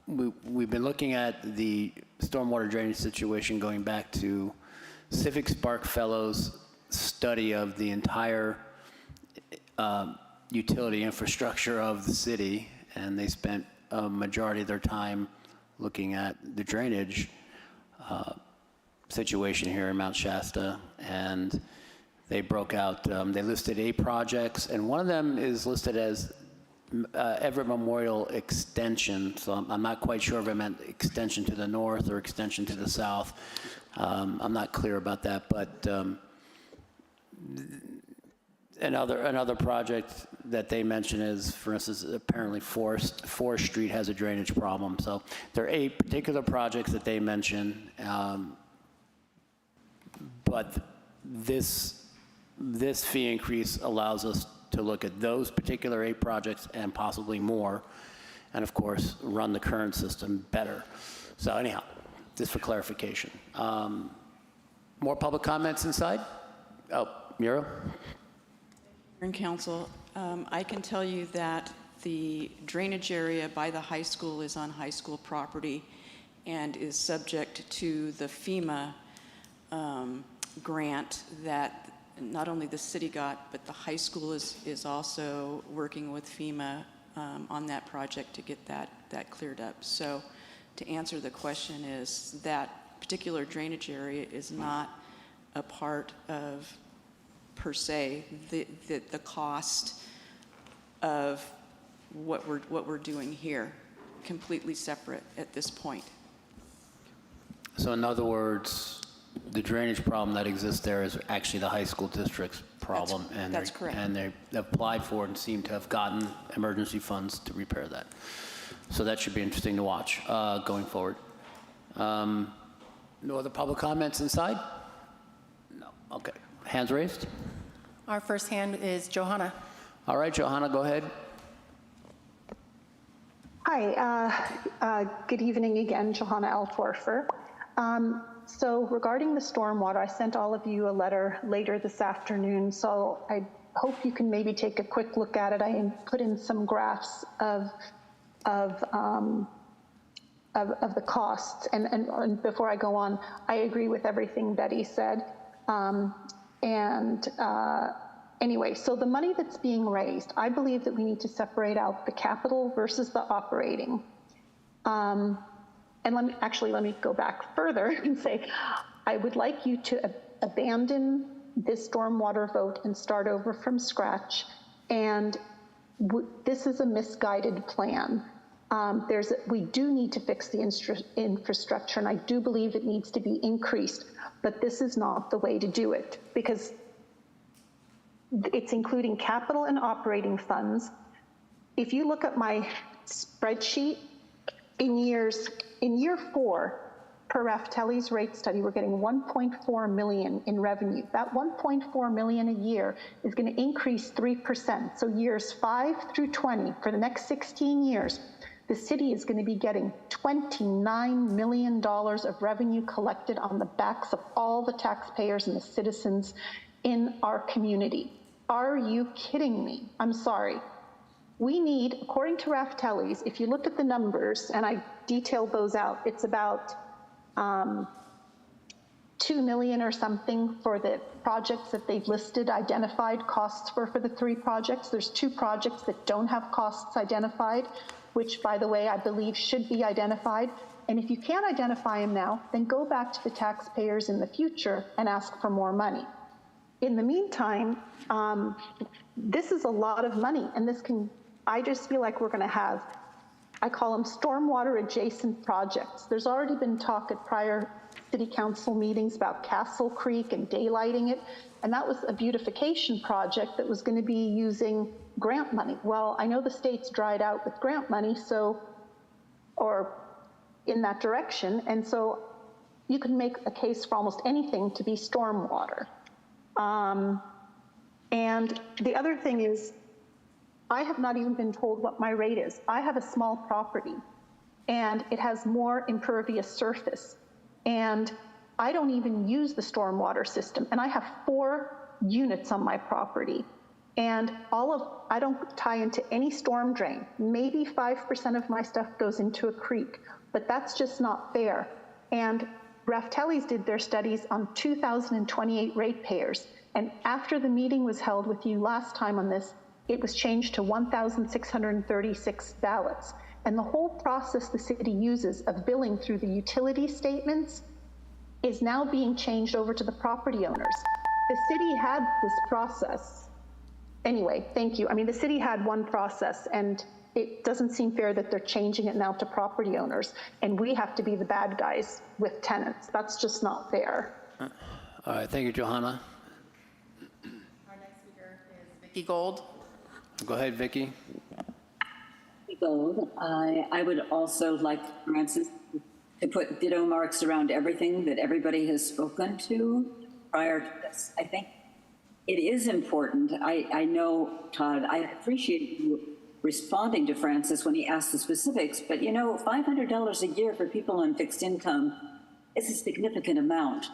we've been looking at the stormwater drainage situation going back to Civic Spark Fellows' study of the entire utility infrastructure of the city, and they spent a majority of their time looking at the drainage situation here in Mount Shasta, and they broke out, they listed 8 projects, and one of them is listed as Everett Memorial Extension, so I'm not quite sure if it meant extension to the north or extension to the south. I'm not clear about that, but another project that they mention is, for instance, apparently Forest Street has a drainage problem. So there are 8 particular projects that they mention, but this fee increase allows us to look at those particular 8 projects and possibly more, and of course, run the current system better. So anyhow, just for clarification. More public comments inside? Oh, Mira? And Council, I can tell you that the drainage area by the high school is on high school property and is subject to the FEMA grant that not only the city got, but the high school is also working with FEMA on that project to get that cleared up. So to answer the question is that particular drainage area is not a part of, per se, the cost of what we're doing here, completely separate at this point. So in other words, the drainage problem that exists there is actually the high school district's problem. That's correct. And they applied for it and seem to have gotten emergency funds to repair that. So that should be interesting to watch going forward. No other public comments inside? No. Okay. Hands raised? Our first hand is Johanna. All right, Johanna, go ahead. Hi, good evening again, Johanna Altorfer. So regarding the stormwater, I sent all of you a letter later this afternoon, so I hope you can maybe take a quick look at it. I put in some graphs of the costs, and before I go on, I agree with everything Betty said. Anyway, so the money that's being raised, I believe that we need to separate out the capital versus the operating. And let me go back further and say, I would like you to abandon this stormwater vote and start over from scratch. And this is a misguided plan. We do need to fix the infrastructure, and I do believe it needs to be increased, but this is not the way to do it, because it's including capital and operating funds. If you look at my spreadsheet, in year 4, per Raftelli's rate study, we're getting 1.4 million in revenue. That 1.4 million a year is going to increase 3%. So years 5 through 20, for the next 16 years, the city is going to be getting $29 million of revenue collected on the backs of all the taxpayers and the citizens in our community. Are you kidding me? I'm sorry. We need, according to Raftelli's, if you look at the numbers, and I detailed those out, it's about 2 million or something for the projects that they've listed, identified costs for the 3 projects. There's 2 projects that don't have costs identified, which, by the way, I believe should be identified. And if you can't identify them now, then go back to the taxpayers in the future and ask for more money. In the meantime, this is a lot of money, and I just feel like we're going to have, I call them stormwater adjacent projects. There's already been talk at prior city council meetings about Castle Creek and daylighting it, and that was a beautification project that was going to be using grant money. Well, I know the state's dried out with grant money, or in that direction, and so you can make a case for almost anything to be stormwater. And the other thing is, I have not even been told what my rate is. I have a small property, and it has more impervious surface, and I don't even use the stormwater system, and I have 4 units on my property, and I don't tie into any storm drain. Maybe 5% of my stuff goes into a creek, but that's just not fair. And Raftelli's did their studies on 2,028 ratepayers, and after the meeting was held with you last time on this, it was changed to 1,636 ballots. And the whole process the city uses of billing through the utility statements is now being changed over to the property owners. The city had this process. Anyway, thank you. I mean, the city had one process, and it doesn't seem fair that they're changing it now to property owners, and we have to be the bad guys with tenants. That's just not fair. All right, thank you, Johanna. Our next speaker is Vicki Gold. Go ahead, Vicki. Gold. I would also like Francis to put ditto marks around everything that everybody has spoken to prior to this. I think it is important. I know, Todd, I appreciate you responding to Francis when he asked the specifics, but you know, $500 a year for people on fixed income is a significant amount,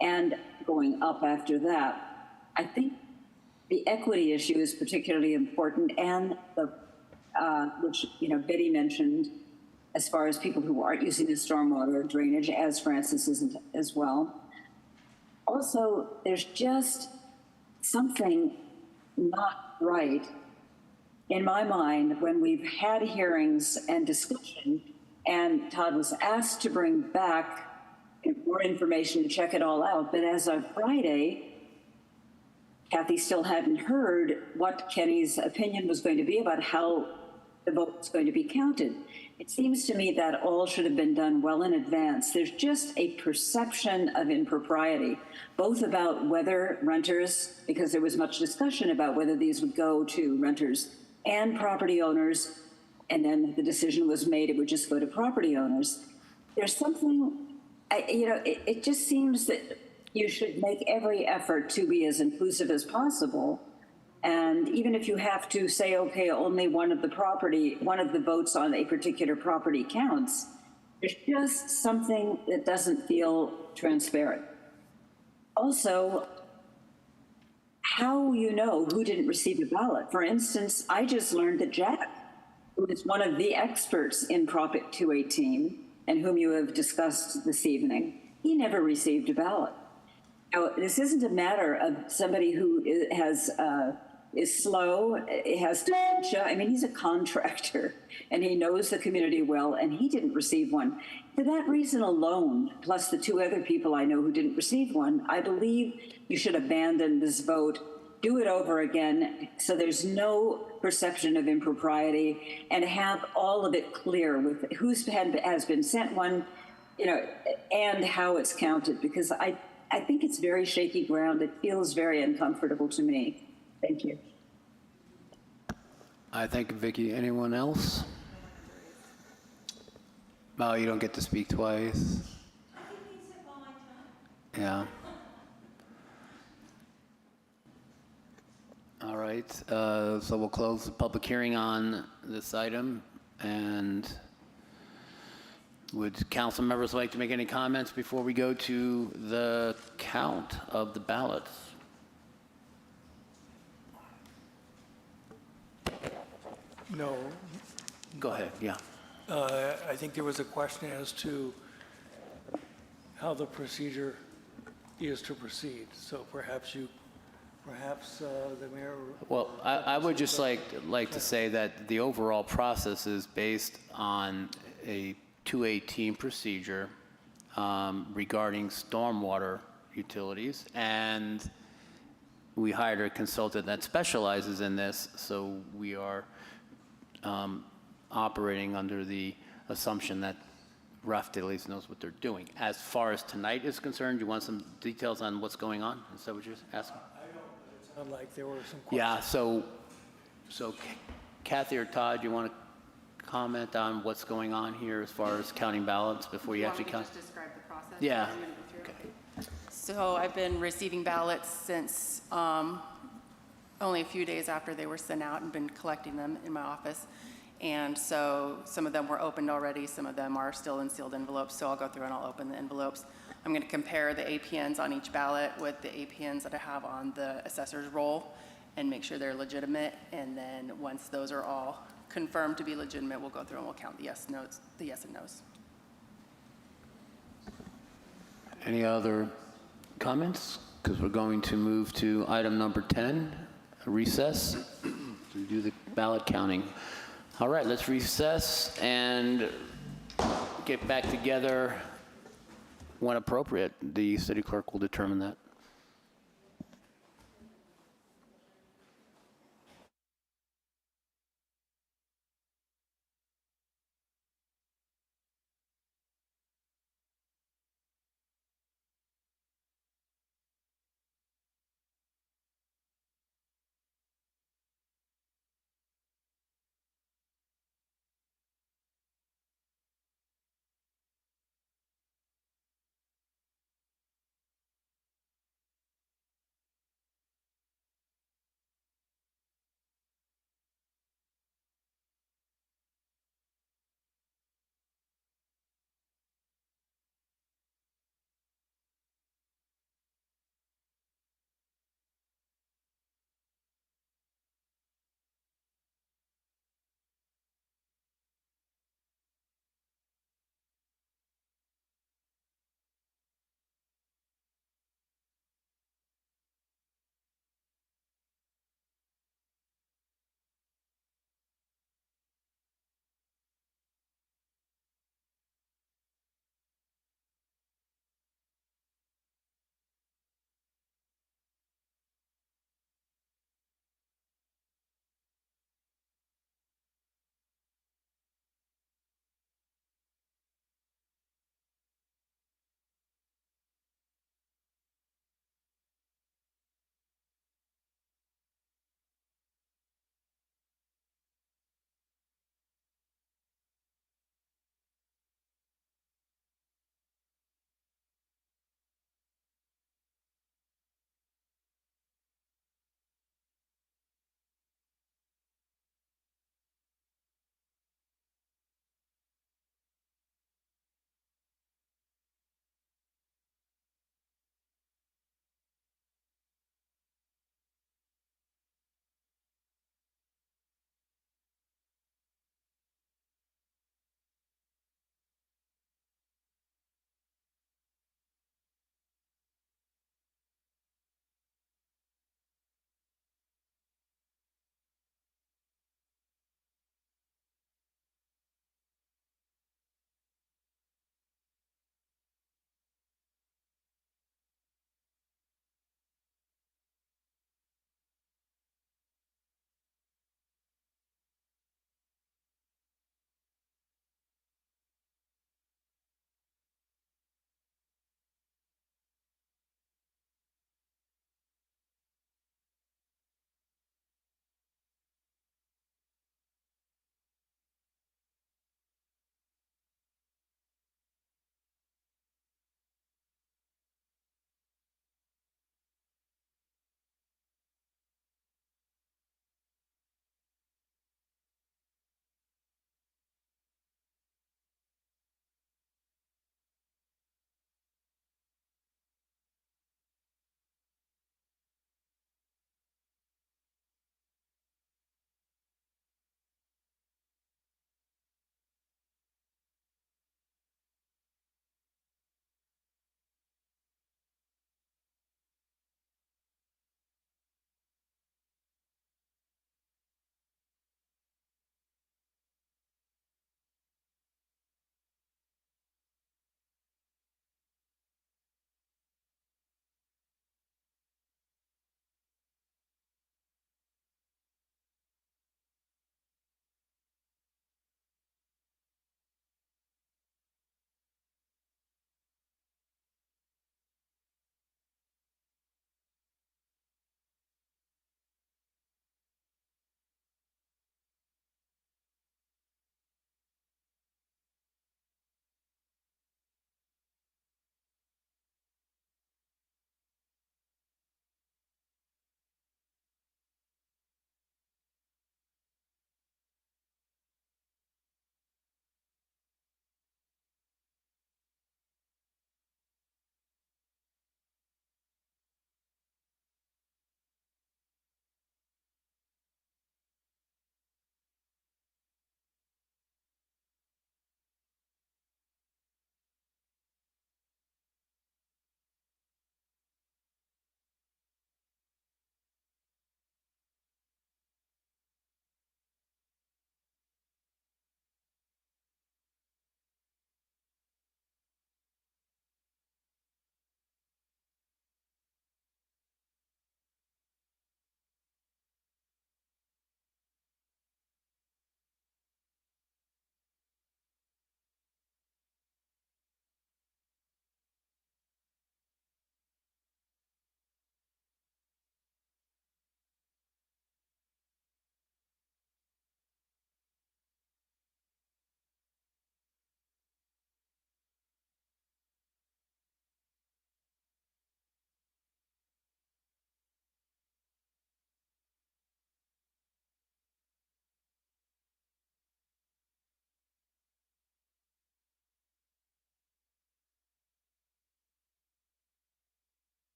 and going up after that. I think the equity issue is particularly important, and the which Betty mentioned, as far as people who aren't using the stormwater drainage, as Francis isn't as well. Also, there's just something not right in my mind when we've had hearings and discussion, and Todd was asked to bring back more information to check it all out. But as of Friday, Kathy still hadn't heard what Kenny's opinion was going to be about how the vote was going to be counted. It seems to me that all should have been done well in advance. There's just a perception of impropriety, both about whether renters, because there was much discussion about whether these would go to renters and property owners, and then the decision was made it would just go to property owners. There's something, it just seems that you should make every effort to be as inclusive as possible. And even if you have to say, okay, only one of the votes on a particular property counts, there's just something that doesn't feel transparent. Also, how you know who didn't receive a ballot. For instance, I just learned that Jack, who is one of the experts in Prop 218, and whom you have discussed this evening, he never received a ballot. Now, this isn't a matter of somebody who is slow, has dementia. I mean, he's a contractor, and he knows the community well, and he didn't receive one. For that reason alone, plus the 2 other people I know who didn't receive one, I believe you should abandon this vote, do it over again, so there's no perception of impropriety, and have all of it clear with has been sent one, and how it's counted, because I think it's very shaky ground. It feels very uncomfortable to me. Thank you. I thank you, Vicki. Anyone else? No, you don't get to speak twice. Yeah. All right, so we'll close the public hearing on this item, and would council members like to make any comments before we go to the count of the ballots? No. Go ahead, yeah. I think there was a question as to how the procedure is to proceed. So perhaps the mayor. Well, I would just like to say that the overall process is based on a 218 procedure regarding stormwater utilities, and we hired a consultant that specializes in this, so we are operating under the assumption that RUF at least knows what they're doing. As far as tonight is concerned, you want some details on what's going on? Is that what you're asking? It sounded like there were some questions. Yeah, so Kathy or Todd, you want to comment on what's going on here as far as counting ballots before you actually count? Just describe the process? Yeah. So I've been receiving ballots since only a few days after they were sent out and been collecting them in my office. And so some of them were opened already, some of them are still in sealed envelopes, so I'll go through and I'll open the envelopes. I'm going to compare the APNs on each ballot with the APNs that I have on the assessor's roll and make sure they're legitimate. And then once those are all confirmed to be legitimate, we'll go through and we'll count the yes and no's. Any other comments? Because we're going to move to item number 10, a recess, to do the ballot counting. All right, let's recess and get back together when appropriate. The city clerk will determine that.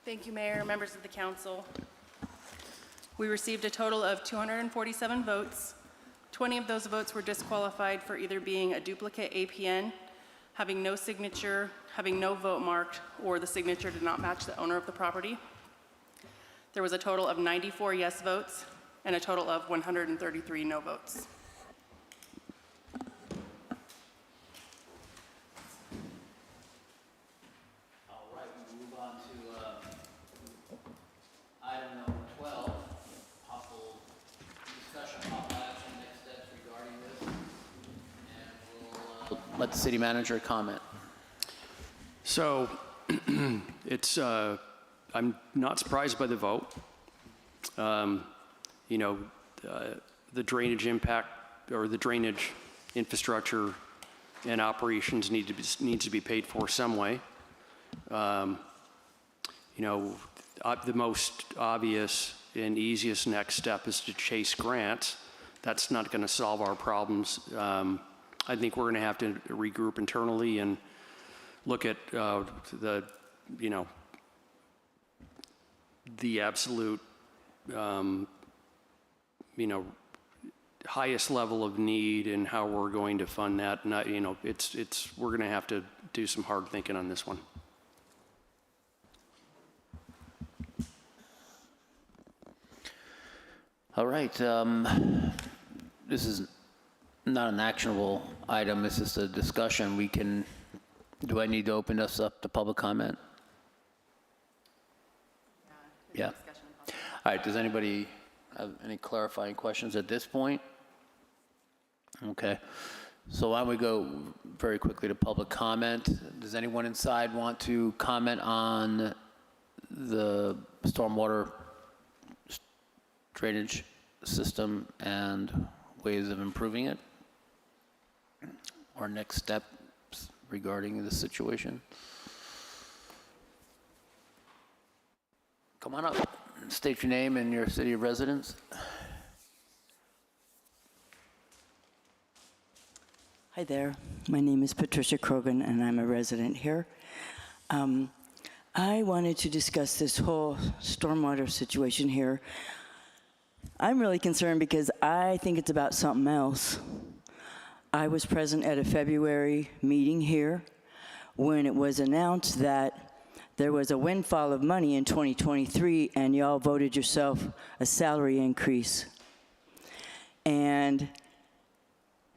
Thank you, Mayor, members of the council. We received a total of 247 votes. 20 of those votes were disqualified for either being a duplicate APN, having no signature, having no vote marked, or the signature did not match the owner of the property. There was a total of 94 yes votes and a total of 133 no votes. All right, we move on to item number 12, possible discussion, possible action, next steps regarding this. And we'll let the city manager comment. So it's, I'm not surprised by the vote. You know, the drainage impact or the drainage infrastructure and operations needs to be paid for some way. You know, the most obvious and easiest next step is to chase grants. That's not going to solve our problems. I think we're going to have to regroup internally and look at the, you know, the absolute, you know, highest level of need and how we're going to fund that. Not, you know, we're going to have to do some hard thinking on this one. All right, this is not an actionable item, this is a discussion. We can, do I need to open this up to public comment? Yeah. All right, does anybody have any clarifying questions at this point? Okay, so why don't we go very quickly to public comment? Does anyone inside want to comment on the stormwater drainage system and ways of improving it? Or next steps regarding the situation? Come on up, state your name and your city of residence. Hi there, my name is Patricia Krogan and I'm a resident here. I wanted to discuss this whole stormwater situation here. I'm really concerned because I think it's about something else. I was present at a February meeting here when it was announced that there was a windfall of money in 2023 and y'all voted yourself a salary increase. And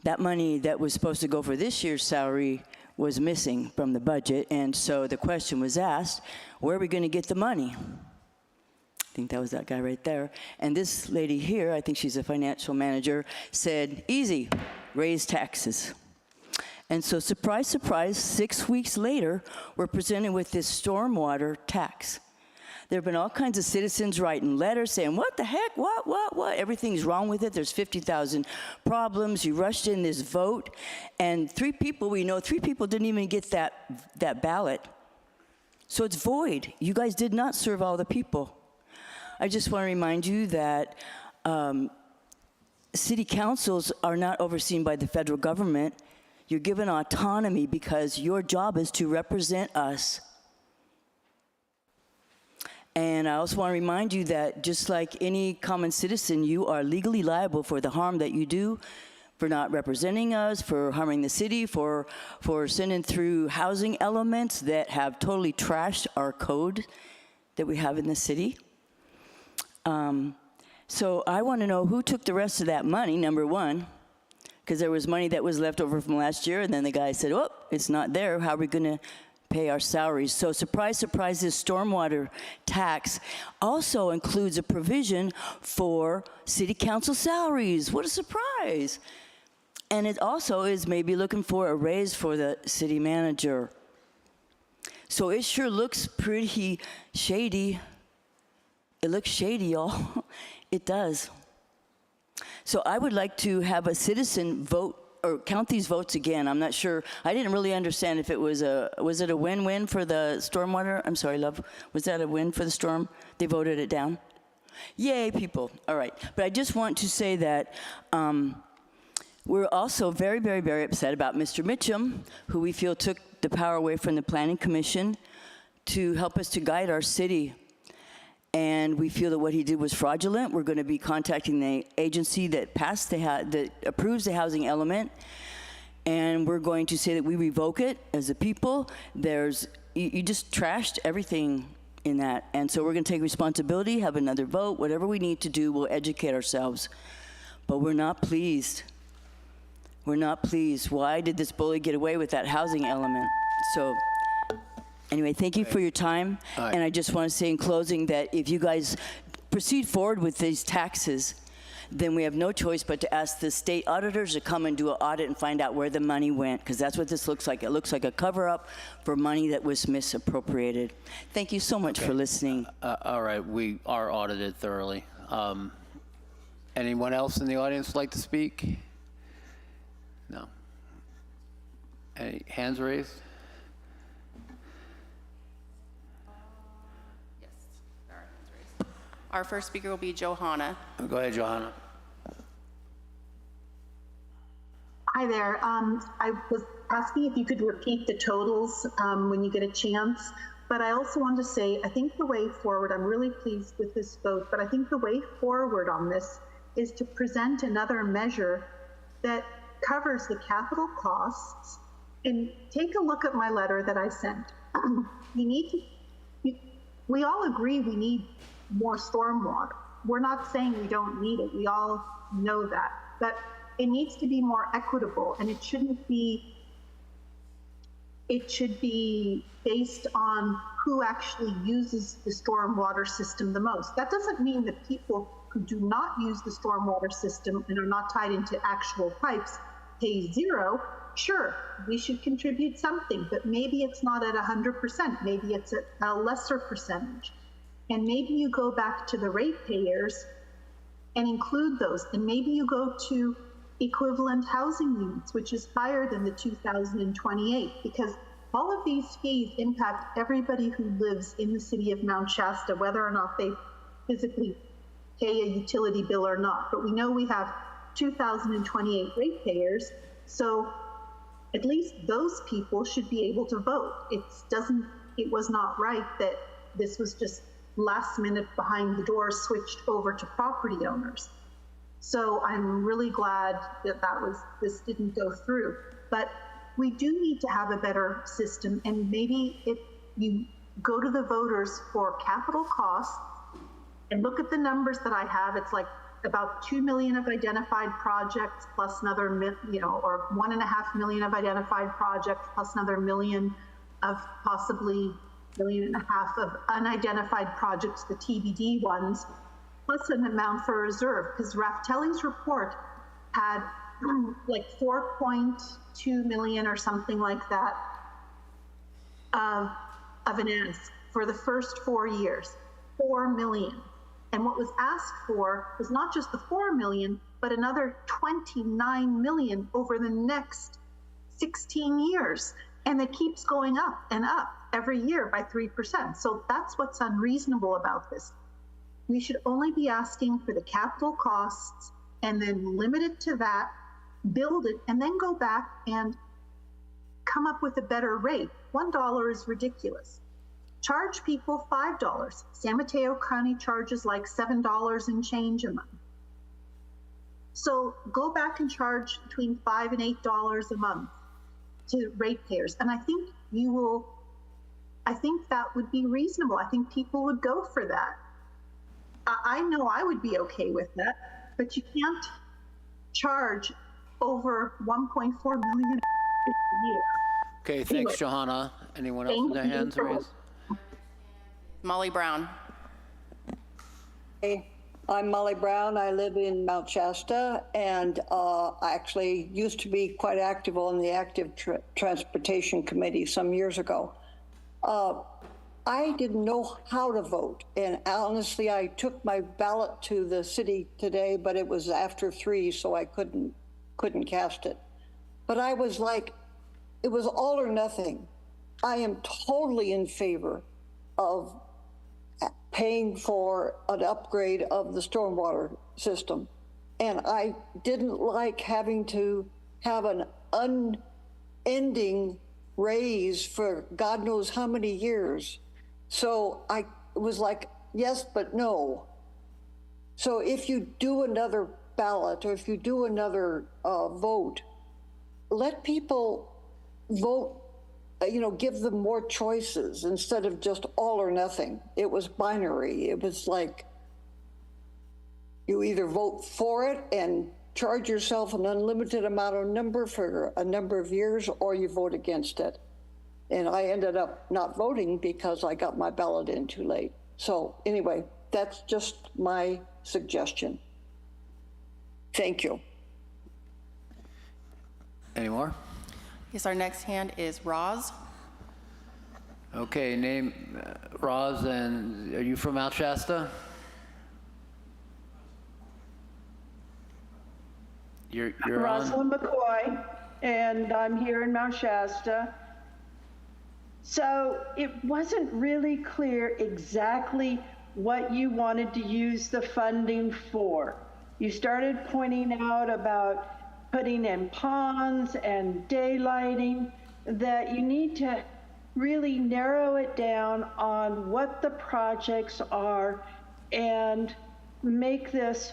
that money that was supposed to go for this year's salary was missing from the budget. And so the question was asked, where are we going to get the money? I think that was that guy right there. And this lady here, I think she's a financial manager, said, easy, raise taxes. And so surprise, surprise, 6 weeks later, we're presented with this stormwater tax. There have been all kinds of citizens writing letters saying, what the heck, what? Everything's wrong with it. There's 50,000 problems. You rushed in this vote. And three people didn't even get that ballot. So it's void. You guys did not serve all the people. I just want to remind you that city councils are not overseen by the federal government. You're given autonomy because your job is to represent us. And I also want to remind you that just like any common citizen, you are legally liable for the harm that you do, for not representing us, for harming the city, for sending through housing elements that have totally trashed our code that we have in the city. So I want to know who took the rest of that money, number one, because there was money that was left over from last year, and then the guy said, oh, it's not there. How are we going to pay our salaries? So surprise, surprise, this stormwater tax also includes a provision for city council salaries. What a surprise. And it also is maybe looking for a raise for the city manager. So it sure looks pretty shady. It looks shady, y'all. It does. So I would like to have a citizen vote or count these votes again. I'm not sure. I didn't really understand if it was it a win-win for the stormwater? I'm sorry, love. Was that a win for the storm? They voted it down? Yay, people. All right. But I just want to say that we're also very, very, very upset about Mr. Mitchum, who we feel took the power away from the Planning Commission to help us to guide our city. And we feel that what he did was fraudulent. We're going to be contacting the agency that that approves the housing element, and we're going to say that we revoke it as a people. You just trashed everything in that, and so we're going to take responsibility, have another vote, whatever we need to do. We'll educate ourselves, but we're not pleased. We're not pleased. Why did this bully get away with that housing element? So anyway, thank you for your time. And I just want to say in closing that if you guys proceed forward with these taxes, then we have no choice but to ask the state auditors to come and do an audit and find out where the money went, because that's what this looks like. It looks like a cover-up for money that was misappropriated. Thank you so much for listening. All right, we are audited thoroughly. Anyone else in the audience like to speak? No. Any hands raised? Yes, there are hands raised. Our first speaker will be Johanna. Go ahead, Johanna. Hi there. I was asking if you could repeat the totals when you get a chance, but I also wanted to say, I think the way forward, I'm really pleased with this vote, but I think the way forward on this is to present another measure that covers the capital costs. And take a look at my letter that I sent. We all agree we need more stormwater. We're not saying we don't need it. We all know that. But it needs to be more equitable, and it should be based on who actually uses the stormwater system the most. That doesn't mean that people who do not use the stormwater system and are not tied into actual pipes pay zero. Sure, we should contribute something, but maybe it's not at 100%. Maybe it's at a lesser percentage. And maybe you go back to the ratepayers and include those. And maybe you go to equivalent housing units, which is higher than the 2028, because all of these fees impact everybody who lives in the city of Mount Shasta, whether or not they physically pay a utility bill or not. But we know we have 2028 ratepayers, so at least those people should be able to vote. It was not right that this was just last minute behind the door switched over to property owners. So I'm really glad that this didn't go through. But we do need to have a better system, and maybe you go to the voters for capital costs and look at the numbers that I have. It's like about 2 million of identified projects plus another, or 1.5 million of identified projects plus another million of possibly 1.5 million of unidentified projects, the TBD ones, plus an amount for reserve, because Raftelli's report had like 4.2 million or something like that of an ask for the first 4 years, 4 million. And what was asked for was not just the 4 million, but another 29 million over the next 16 years. And it keeps going up and up every year by 3%. So that's what's unreasonable about this. We should only be asking for the capital costs and then limit it to that, build it, and then go back and come up with a better rate. $1 is ridiculous. Charge people $5. San Mateo County charges like $7 and change a month. So go back and charge between $5 and $8 a month to ratepayers. And I think that would be reasonable. I think people would go for that. I know I would be okay with that, but you can't charge over 1.4 million a year. Okay, thanks, Johanna. Anyone else with their hands raised? Molly Brown. Hey, I'm Molly Brown. I live in Mount Shasta, and I actually used to be quite active on the Active Transportation Committee some years ago. I didn't know how to vote, and honestly, I took my ballot to the city today, but it was after 3, so I couldn't cast it. But I was like, it was all or nothing. I am totally in favor of paying for an upgrade of the stormwater system. And I didn't like having to have an unending raise for God knows how many years. So I was like, yes, but no. So if you do another ballot or if you do another vote, let people vote, give them more choices instead of just all or nothing. It was binary. It was like you either vote for it and charge yourself an unlimited amount of number for a number of years, or you vote against it. And I ended up not voting because I got my ballot in too late. So anyway, that's just my suggestion. Thank you. Any more? Yes, our next hand is Roz. Okay, name Roz, and are you from Mount Shasta? You're on. Rosalind McCoy, and I'm here in Mount Shasta. So it wasn't really clear exactly what you wanted to use the funding for. You started pointing out about putting in ponds and daylighting, that you need to really narrow it down on what the projects are and make this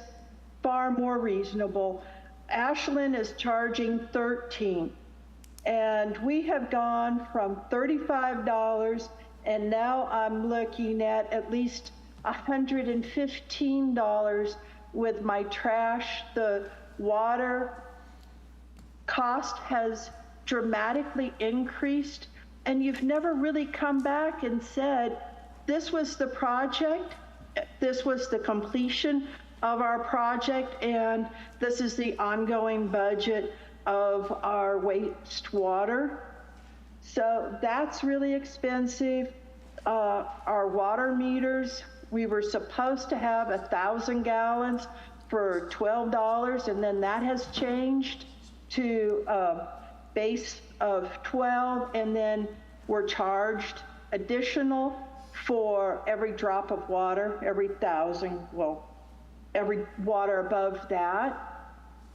far more reasonable. Ashland is charging $13, and we have gone from $35, and now I'm looking at least $115 with my trash. The water cost has dramatically increased, and you've never really come back and said, this was the project, this was the completion of our project, and this is the ongoing budget of our wastewater. So that's really expensive. Our water meters, we were supposed to have 1,000 gallons for $12, and then that has changed to a base of 12, and then we're charged additional for every drop of water, every 1,000, well, every water above that.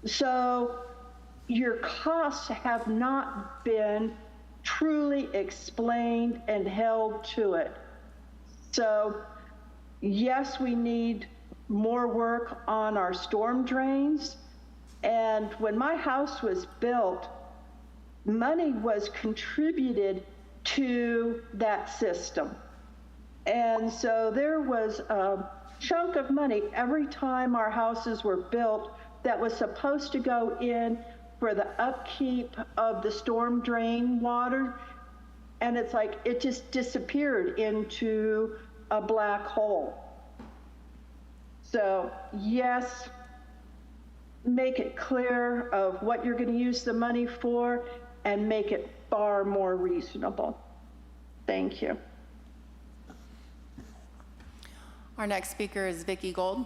So your costs have not been truly explained and held to it. So yes, we need more work on our storm drains. And when my house was built, money was contributed to that system. And so there was a chunk of money every time our houses were built that was supposed to go in for the upkeep of the storm drain water. And it's like it just disappeared into a black hole. So yes, make it clear of what you're going to use the money for and make it far more reasonable. Thank you. Our next speaker is Vicki Gold.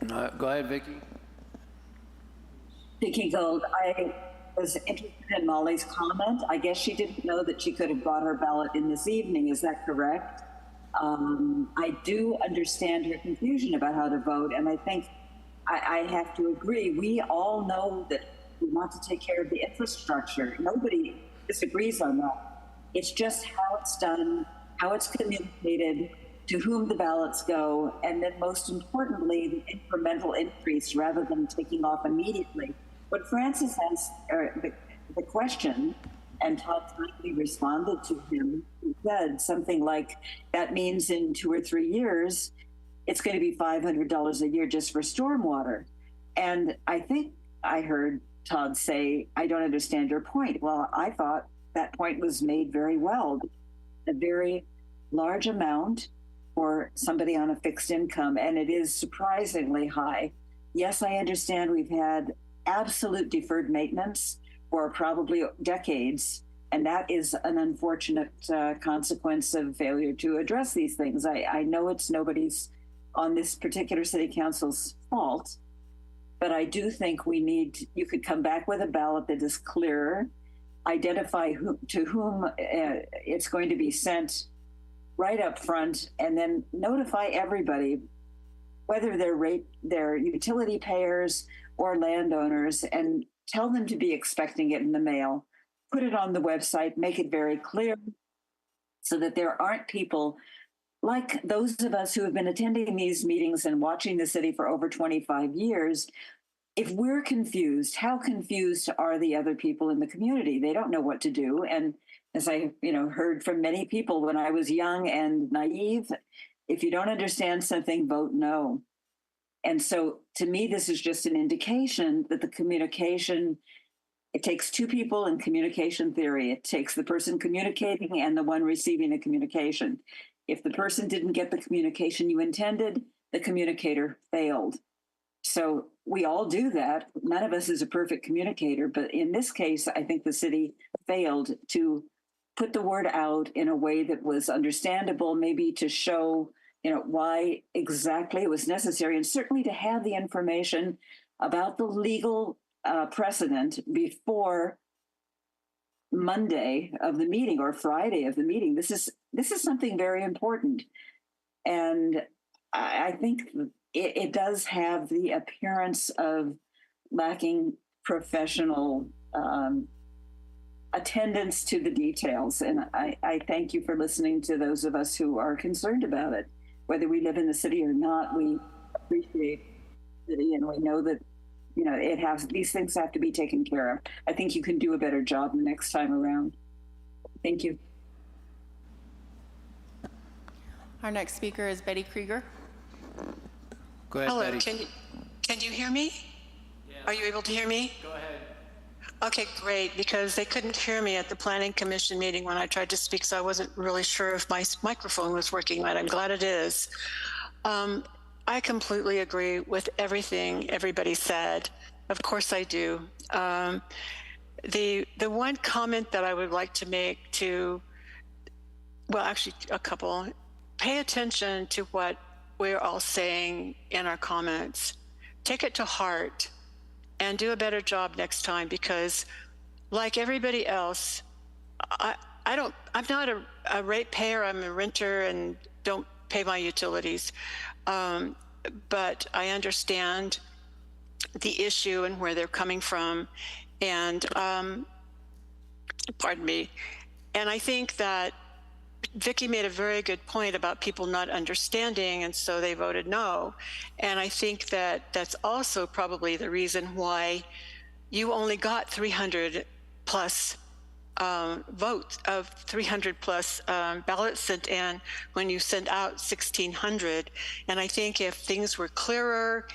Go ahead, Vicki. Vicki Gold, I was interested in Molly's comment. I guess she didn't know that she could have brought her ballot in this evening. Is that correct? I do understand her confusion about how to vote, and I think I have to agree. We all know that we want to take care of the infrastructure. Nobody disagrees on that. It's just how it's done, how it's communicated, to whom the ballots go, and then most importantly, the incremental increase rather than taking off immediately. What Francis asked, the question, and Todd frankly responded to him, he said something like, that means in 2 or 3 years, it's going to be $500 a year just for stormwater. And I think I heard Todd say, I don't understand your point. Well, I thought that point was made very well. A very large amount for somebody on a fixed income, and it is surprisingly high. Yes, I understand we've had absolute deferred maintenance for probably decades, and that is an unfortunate consequence of failure to address these things. I know it's nobody's on this particular city council's fault, but I do think you could come back with a ballot that is clearer, identify to whom it's going to be sent right up front, and then notify everybody, whether they're utility payers or landowners, and tell them to be expecting it in the mail. Put it on the website, make it very clear so that there aren't people like those of us who have been attending these meetings and watching the city for over 25 years, if we're confused, how confused are the other people in the community? They don't know what to do. And as I, heard from many people when I was young and naive, if you don't understand something, vote no. And so to me, this is just an indication that the communication, it takes two people in communication theory. It takes the person communicating and the one receiving the communication. If the person didn't get the communication you intended, the communicator failed. So we all do that. None of us is a perfect communicator, but in this case, I think the city failed to put the word out in a way that was understandable, maybe to show, why exactly it was necessary, and certainly to have the information about the legal precedent before Monday of the meeting or Friday of the meeting. This is something very important, and I think it does have the appearance of lacking professional attendance to the details. And I thank you for listening to those of us who are concerned about it. Whether we live in the city or not, we appreciate the city, and we know that these things have to be taken care of. I think you can do a better job the next time around. Thank you. Our next speaker is Betty Krieger. Go ahead, Hello, Betty. can you hear me? Yeah. Are you able to hear me? Go ahead. Okay, great, because they couldn't hear me at the Planning Commission meeting when I tried to speak, so I wasn't really sure if my microphone was working right. I'm glad it is. I completely agree with everything everybody said. Of course I do. The one comment that I would like to make actually a couple, pay attention to what we're all saying in our comments. Take it to heart and do a better job next time, because like everybody else, I'm not a ratepayer, I'm a renter and don't pay my utilities. But I understand the issue and where they're coming from. And pardon me. And I think that Vicki made a very good point about people not understanding, and so they voted no. And I think that that's also probably the reason why you only got 300 plus votes of 300 plus ballots sent in when you sent out 1,600. And I think if things were clearer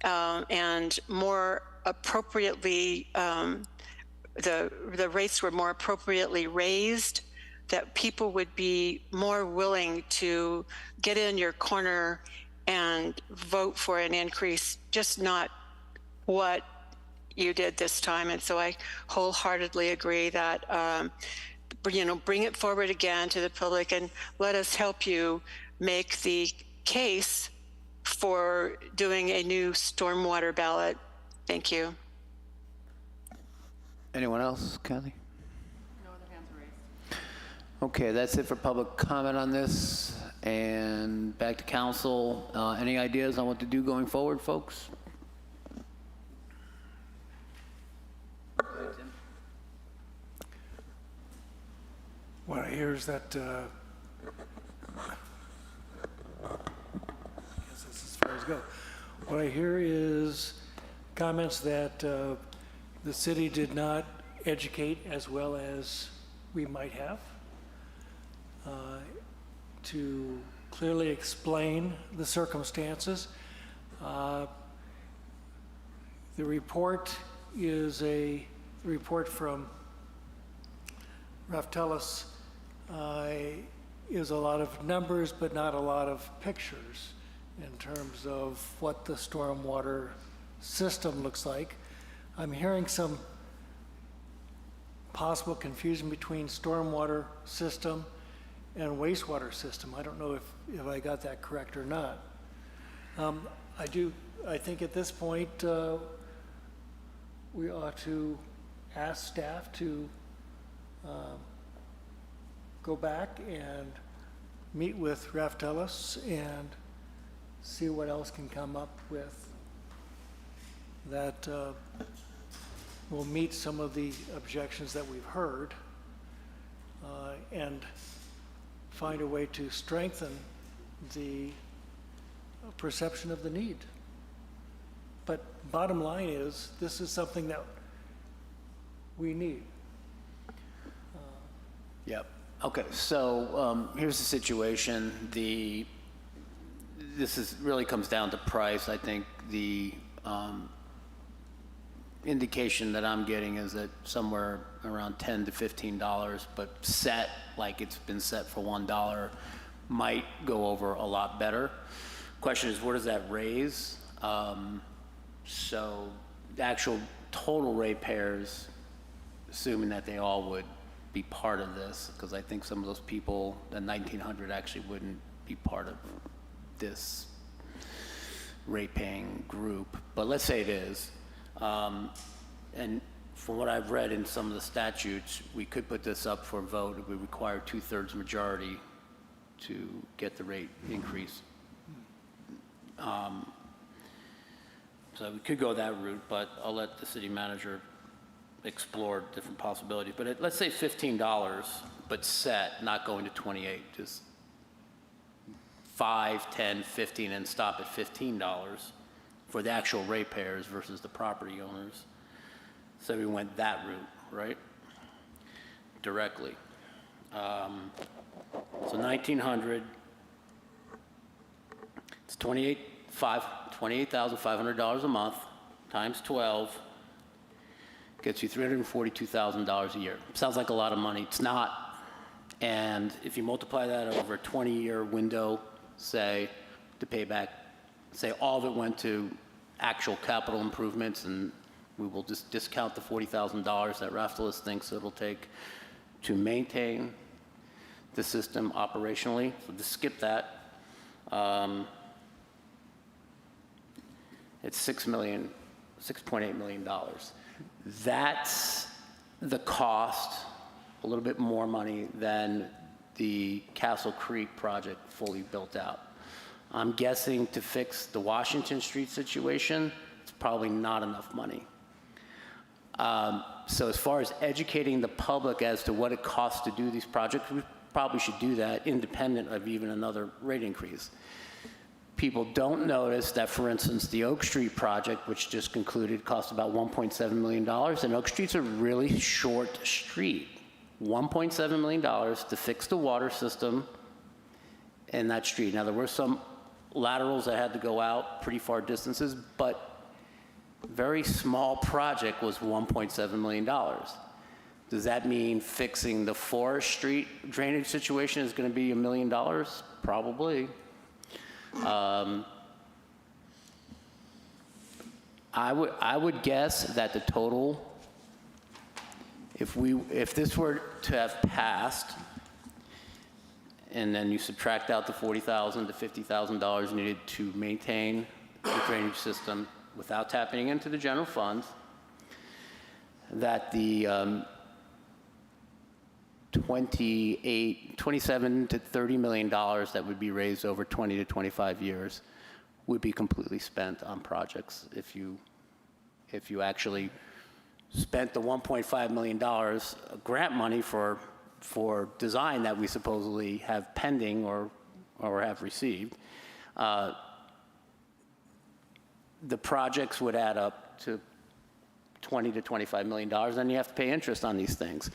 and more appropriately, the rates were more appropriately raised, that people would be more willing to get in your corner and vote for an increase, just not what you did this time. And so I wholeheartedly agree that, bring it forward again to the public and let us help you make the case for doing a new stormwater ballot. Thank you. Anyone else, Kathy? No other hands are raised. Okay, that's it for public comment on this. And back to council. Any ideas on what to do going forward, folks? What I hear is that, I guess that's as far as go. What I hear is comments that the city did not educate as well as we might have, to clearly explain the circumstances. The report is a report from Raftelis, is a lot of numbers, but not a lot of pictures in terms of what the stormwater system looks like. I'm hearing some possible confusion between stormwater system and wastewater system. I don't know if I got that correct or not. I think at this point, we ought to ask staff to go back and meet with Raftelis and see what else can come up with that will meet some of the objections that we've heard, and find a way to strengthen the perception of the need. But bottom line is, this is something that we need. Yep. Okay, so here's the situation. This really comes down to price. I think the indication that I'm getting is that somewhere around $10 to $15, but set like it's been set for $1 might go over a lot better. Question is, where does that raise? So the actual total ratepayers, assuming that they all would be part of this, because I think some of those people, the 1,900 actually wouldn't be part of this rate-paying group, but let's say it is. And from what I've read in some of the statutes, we could put this up for a vote. It would require 2/3 majority to get the rate increase. So we could go that route, but I'll let the city manager explore different possibilities. But let's say $15, but set, not going to 28, just 5, 10, 15, and stop at $15 for the actual ratepayers versus the property owners. So we went that route, right? Directly. So 1,900, it's $28,500 a month times 12 gets you $342,000 a year. Sounds like a lot of money. It's not. And if you multiply that over a 20-year window, say, to pay back, say all of it went to actual capital improvements, and we will just discount the $40,000 that Raftelis thinks it'll take to maintain the system operationally. So just skip that. It's $6.8 million. That's the cost, a little bit more money than the Castle Creek project fully built out. I'm guessing to fix the Washington Street situation, it's probably not enough money. So as far as educating the public as to what it costs to do these projects, we probably should do that independent of even another rate increase. People don't notice that, for instance, the Oak Street project, which just concluded, cost about $1.7 million, and Oak Street's a really short street. $1.7 million to fix the water system in that street. Now, there were some laterals that had to go out pretty far distances, but very small project was $1.7 million. Does that mean fixing the Forest Street drainage situation is going to be $1 million? Probably. I would guess that the total, if this were to have passed, and then you subtract out the $40,000 to $50,000 needed to maintain the drainage system without tapping into the general funds, that the $27 to $30 million that would be raised over 20 to 25 years would be completely spent on projects if you actually spent the $1.5 million grant money for design that we supposedly have pending or have received. The projects would add up to $20 to $25 million, and you have to pay interest on these things.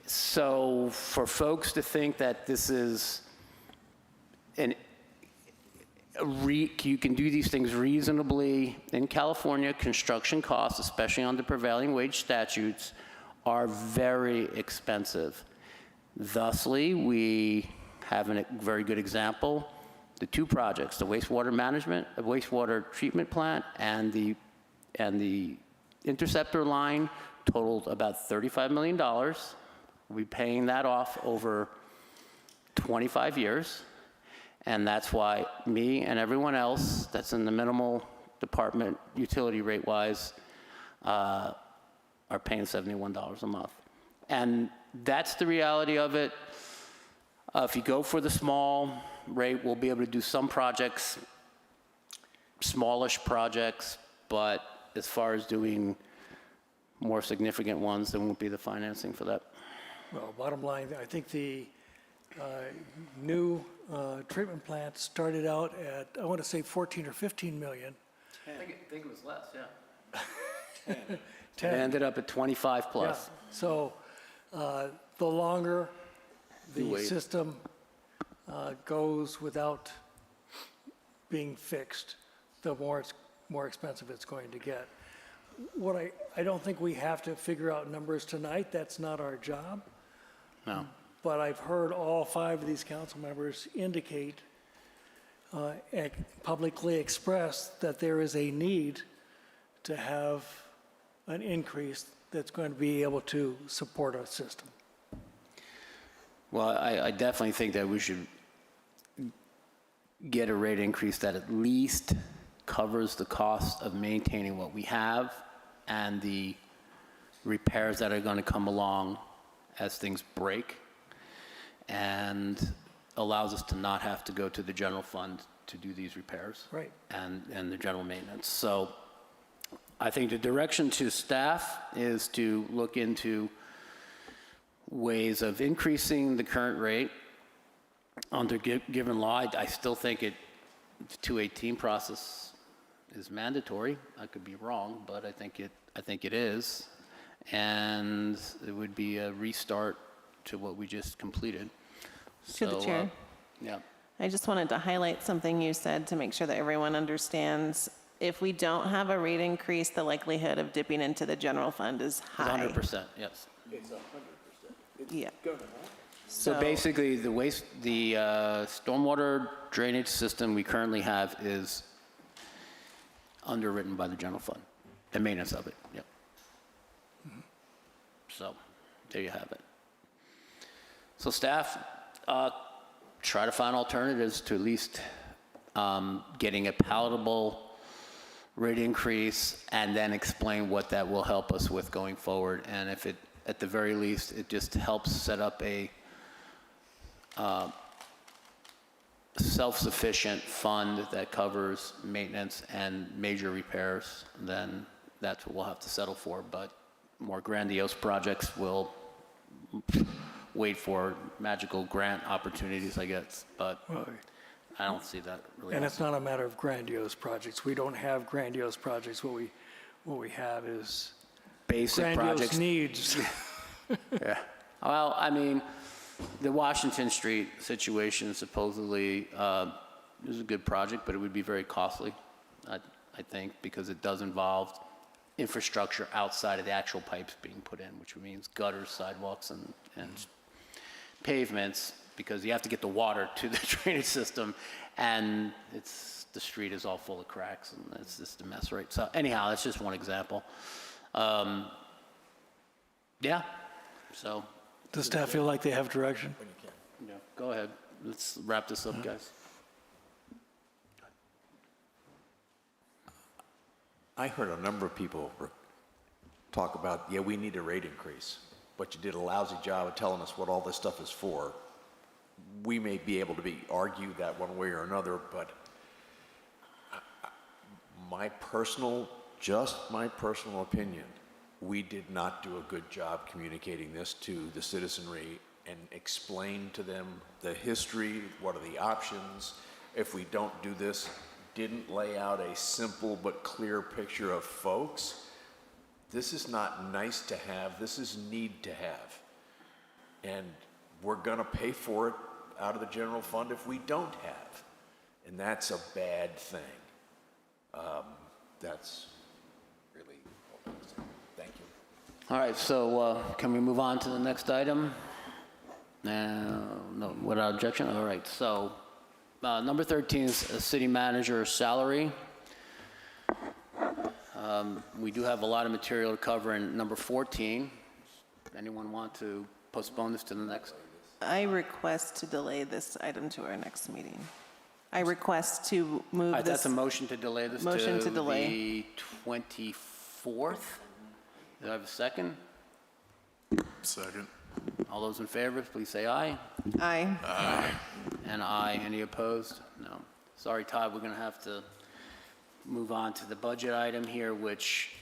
So for folks to think that this is you can do these things reasonably in California, construction costs, especially on the prevailing wage statutes, are very expensive. Thusly, we have a very good example. The two projects, the wastewater treatment plant and the interceptor line totaled about $35 million. We'll be paying that off over 25 years. And that's why me and everyone else that's in the minimal department, utility rate-wise, are paying $71 a month. And that's the reality of it. If you go for the small rate, we'll be able to do some projects, smallish projects, but as far as doing more significant ones, there won't be the financing for that. Well, bottom line, I think the new treatment plant started out at, I want to say 14 or 15 million. I think it was less, yeah. 10. It ended up at 25 Yeah. plus. So the longer You the wait. system goes without being fixed, the more expensive it's going to get. What I don't think we have to figure out numbers tonight. That's not our job. No. But I've heard all 5 of these council members indicate, publicly express that there is a need to have an increase that's going to be able to support our system. Well, I definitely think that we should get a rate increase that at least covers the cost of maintaining what we have and the repairs that are going to come along as things break, and allows us to not have to go to the general fund to do these repairs. Right. And the general maintenance. So I think the direction to staff is to look into ways of increasing the current rate under given law. I still think the 218 process is mandatory. I could be wrong, but I think it is. And it would be a restart to what we just completed. To the chair. Yeah. I just wanted to highlight something you said to make sure that everyone understands. If we don't have a rate increase, the likelihood of dipping into the general fund is high. 100%, yes. It's 100%. Yeah. So basically, the stormwater drainage system we currently have is underwritten by the general fund, the maintenance of it, yep. So, there you have it. So staff, try to find alternatives to at least getting a palatable rate increase, and then explain what that will help us with going forward. And if it, at the very least, it just helps set up a self-sufficient fund that covers maintenance and major repairs, then that's what we'll have to settle for. But more grandiose projects will wait for magical grant opportunities, I guess. But I don't see that really. And it's not a matter of grandiose projects. We don't have grandiose projects. What we have is basic grandiose projects. Needs. Yeah. Well, I mean, the Washington Street situation supposedly is a good project, but it would be very costly, I think, because it does involve infrastructure outside of the actual pipes being put in, which means gutters, sidewalks, and pavements, because you have to get the water to the drainage system, and the street is all full of cracks, and it's just a mess, right? So anyhow, that's just one example. Yeah, so. Does staff feel like they have direction? Yeah, go ahead. Let's wrap this up, guys. I heard a number of people talk about, yeah, we need a rate increase, but you did a lousy job of telling us what all this stuff is for. We may be able to argue that one way or another, but my personal opinion, we did not do a good job communicating this to the citizenry and explain to them the history, what are the options. If we don't do this, didn't lay out a simple but clear picture of, folks, this is not nice to have, this is need to have. And we're gonna pay for it out of the general fund if we don't have. And that's a bad thing. That's really all I'm saying. Thank you. All right, so can we move on to the next item? No, without objection? All right, so number 13 is city manager salary. We do have a lot of material to cover in number 14. Anyone want to postpone this to the next? I request to delay this item to our next meeting. I request to move this. That's a motion to delay this Motion to to delay. the 24th. Do I have a second? Second. All those in favor, please say aye. Aye. Aye. And aye. Any opposed? No. Sorry, Todd, we're going to have to move on to the budget item here, which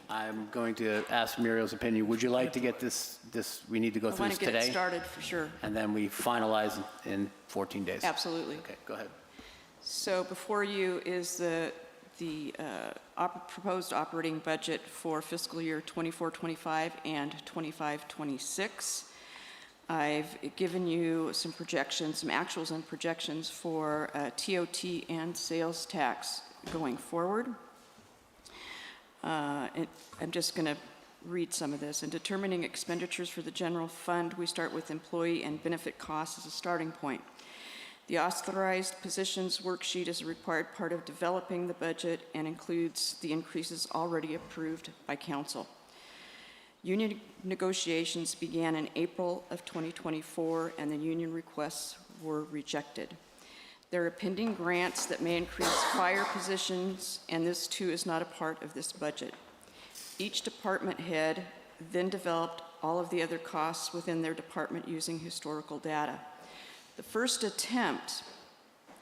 I'm going to ask Muriel's opinion. Would you like to get this, we need to go I through want this to get today? it started for sure. And then we finalize in 14 days? Absolutely. Okay, go ahead. So before you is the proposed operating budget for fiscal year 24-25 and 25-26. I've given you some projections, some actuals and projections for TOT and sales tax going forward. I'm just going to read some of this. In determining expenditures for the general fund, we start with employee and benefit costs as a starting point. The authorized positions worksheet is a required part of developing the budget and includes the increases already approved by council. Union negotiations began in April of 2024 and the union requests were rejected. There are pending grants that may increase fire positions, and this too is not a part of this budget. Each department head then developed all of the other costs within their department using historical data. The first attempt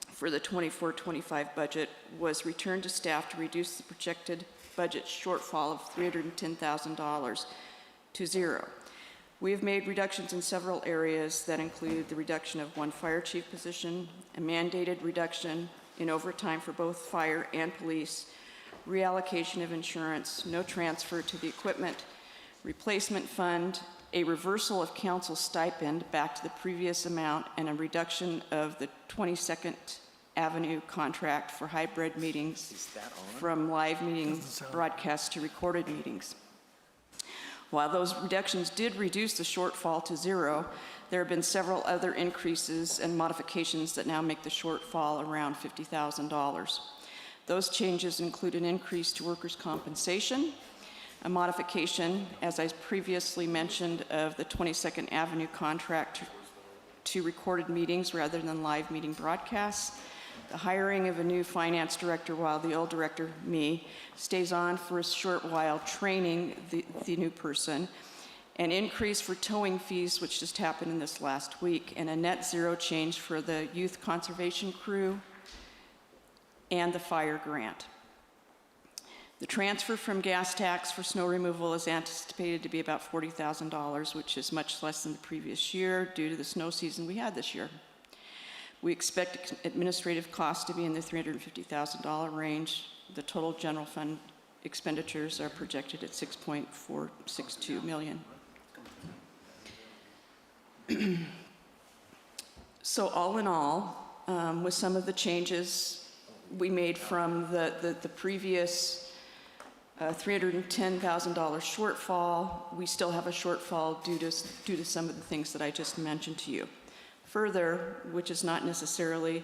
for the 24-25 budget was returned to staff to reduce the projected budget shortfall of $310,000 to zero. We have made reductions in several areas that include the reduction of one fire chief position, a mandated reduction in overtime for both fire and police, reallocation of insurance, no transfer to the equipment replacement fund, a reversal of council stipend back to the previous amount, and a reduction of the 22nd Avenue contract for hybrid meetings from live meetings broadcast to recorded meetings. While those reductions did reduce the shortfall to zero, there have been several other increases and modifications that now make the shortfall around $50,000. Those changes include an increase to workers' compensation, a modification, as I previously mentioned, of the 22nd Avenue contract to recorded meetings rather than live meeting broadcasts, the hiring of a new finance director while the old director, me, stays on for a short while training the new person, an increase for towing fees, which just happened in this last week, and a net zero change for the youth conservation crew and the fire grant. The transfer from gas tax for snow removal is anticipated to be about $40,000, which is much less than the previous year due to the snow season we had this year. We expect administrative costs to be in the $350,000 range. The total general fund expenditures are projected at $6.462 million. So all in all, with some of the changes we made from the previous $310,000 shortfall, we still have a shortfall due to some of the things that I just mentioned to you. Further, which is not necessarily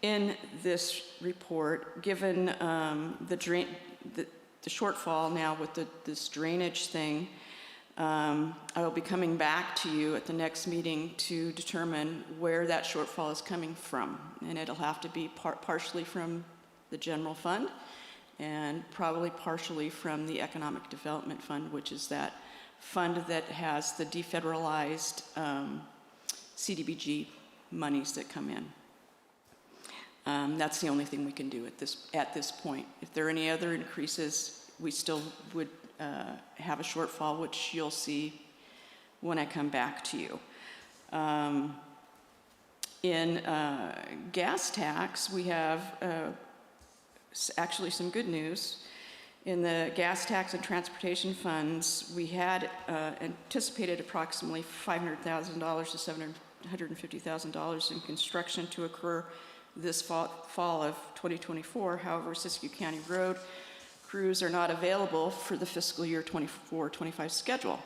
in this report, given the shortfall now with this drainage thing, I will be coming back to you at the next meeting to determine where that shortfall is coming from. And it'll have to be partially from the general fund and probably partially from the Economic Development Fund, which is that fund that has the defederalized CDBG monies that come in. That's the only thing we can do at this point. If there are any other increases, we still would have a shortfall, which you'll see when I come back to you. In gas tax, we have actually some good news. In the gas tax and transportation funds, we had anticipated approximately $500,000 to $750,000 in construction to occur this fall of 2024. However, Siskiyou County Road crews are not available for the fiscal year 24-25 schedule.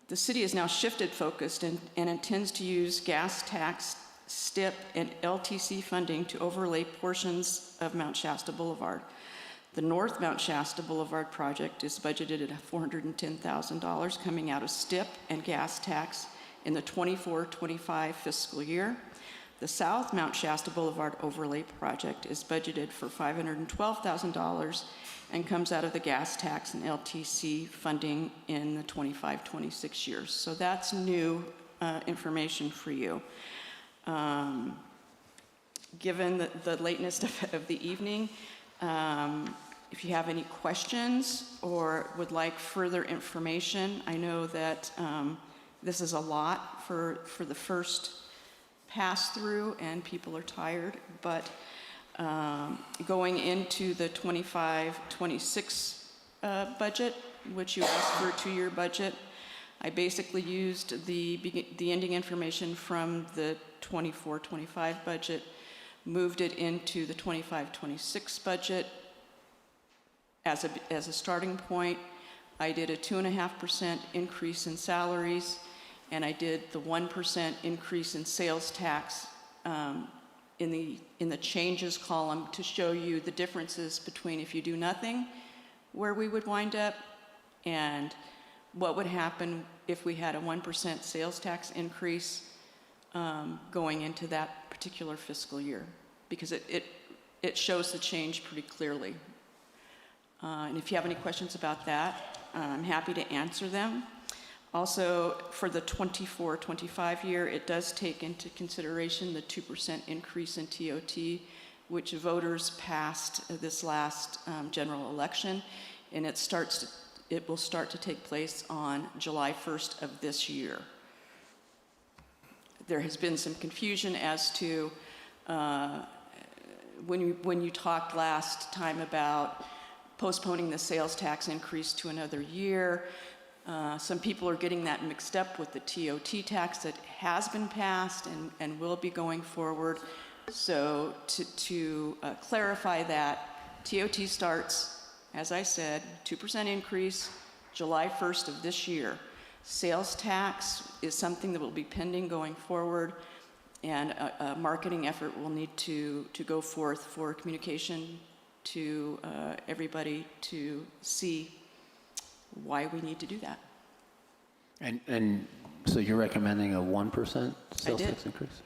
The city has now shifted focus and intends to use gas tax, STIP, and LTC funding to overlay portions of Mount Shasta Boulevard. The North Mount Shasta Boulevard project is budgeted at $410,000 coming out of STIP and gas tax in the 24-25 fiscal year. The South Mount Shasta Boulevard overlay project is budgeted for $512,000 and comes out of the gas tax and LTC funding in the 25-26 years. So that's new information for you. Given the lateness of the evening, If you have any questions or would like further information, I know that this is a lot for the first pass-through, and people are tired, but going into the 25-26 budget, which you asked for a 2-year budget, I basically used the ending information from the 24-25 budget, moved it into the 25-26 budget. As a starting point, I did a 2.5% increase in salaries, and I did the 1% increase in sales tax in the changes column to show you the differences between if you do nothing, where we would wind up, and what would happen if we had a 1% sales tax increase going into that particular fiscal year, because it shows the change pretty clearly. And if you have any questions about that, I'm happy to answer them. Also, for the 24-25 year, it does take into consideration the 2% increase in TOT, which voters passed this last general election, and it will start to take place on July 1st of this year. There has been some confusion as to when you talked last time about postponing the sales tax increase to another year. Some people are getting that mixed up with the TOT tax that has been passed and will be going forward. So to clarify that, TOT starts, as I said, 2% increase, July 1st of this year. Sales tax is something that will be pending going forward, and a marketing effort will need to go forth for communication to everybody to see why we need to do that. And so you're recommending a 1% sales tax increase?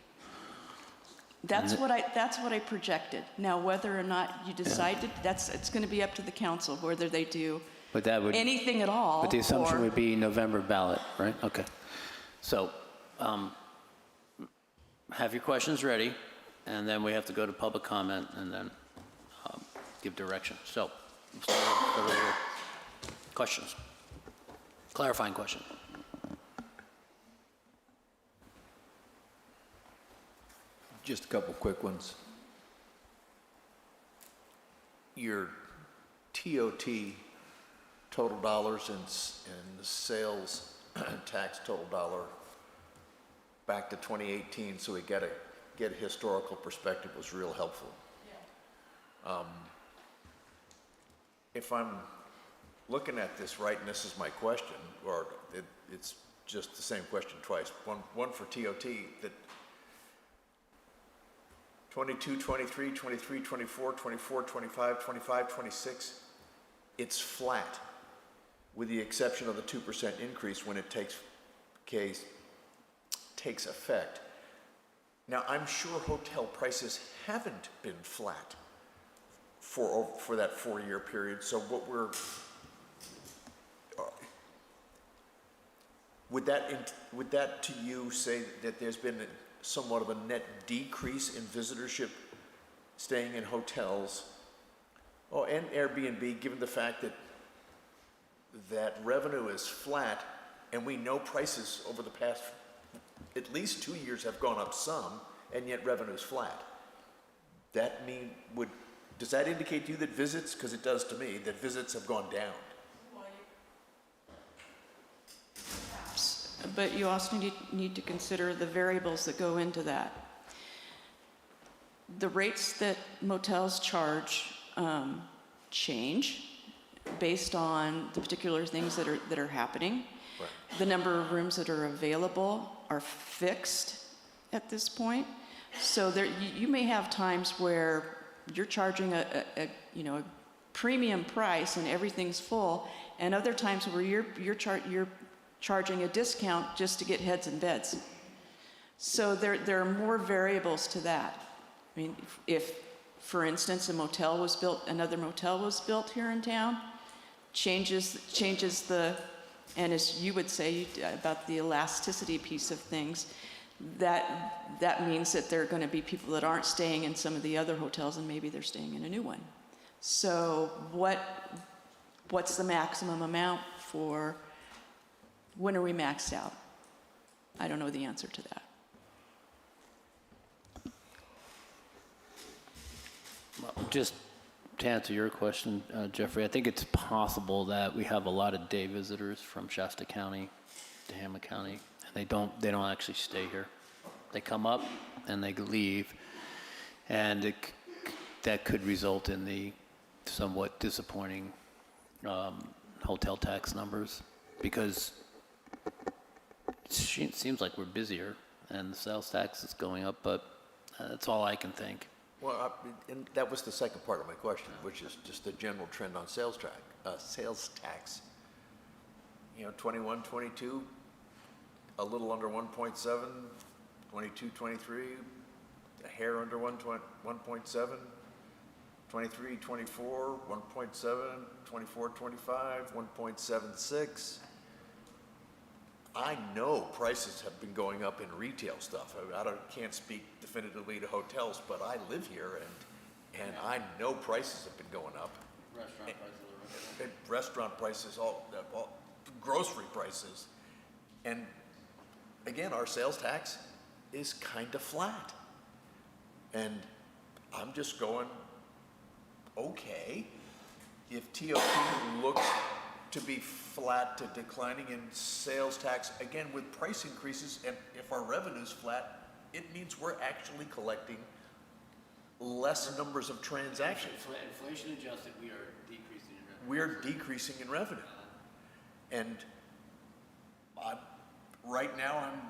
That's what I projected. Now, whether or not you decide to, it's going to be up to the council whether they do anything at all. But the assumption would be November ballot, right? Okay. So have your questions ready, and then we have to go to public comment and then give direction. So questions? Clarifying question. Just a couple quick ones. Your TOT total dollars and the sales tax total dollar back to 2018, so we get a historical perspective, was real helpful. Yeah. If I'm looking at this right, and this is my question, or it's just the same question twice. One for TOT, that 22, 23, 23, 24, 24, 25, 25, 26, it's flat, with the exception of the 2% increase when it takes effect. Now, I'm sure hotel prices haven't been flat for that 4-year period. So would that to you say that there's been somewhat of a net decrease in visitorship staying in hotels and Airbnb, given the fact that revenue is flat, and we know prices over the past at least 2 years have gone up some, and yet revenue is flat? Does that indicate to you that visits, because it does to me, that visits have gone down? But you also need to consider the variables that go into that. The rates that motels charge change based on the particular things that are happening. Right. The number of rooms that are available are fixed at this point. So you may have times where you're charging a premium price and everything's full, and other times where you're charging a discount just to get heads and beds. So there are more variables to that. I mean, if for instance another motel was built here in town, changes the, and as you would say about the elasticity piece of things, that means that there are going to be people that aren't staying in some of the other hotels, and maybe they're staying in a new one. So what's the maximum amount for, when are we maxed out? I don't know the answer to that. Just to answer your question, Jeffrey, I think it's possible that we have a lot of day visitors from Shasta County to Hamlet County, and they don't actually stay here. They come up and they leave, and that could result in the somewhat disappointing hotel tax numbers, because it seems like we're busier and the sales tax is going up, but that's all I can think. Well, and that was the second part of my question, which is just the general trend on sales tax. 21, 22, a little under 1.7, 22, 23, a hair under 1.7, 23, 24, 1.7, 24, 25, 1.76. I know prices have been going up in retail stuff. I can't speak definitively to hotels, but I live here, and I know prices have been going up. Restaurant prices, all grocery prices. And again, our sales tax is kind of flat. And I'm just going, okay, if TOP looks to be flat to declining in sales tax, again, with price increases, and if our revenue's flat, it means we're actually collecting less numbers of transactions. Inflation adjusted, we are decreasing in revenue. We're decreasing in revenue. And right now, I'm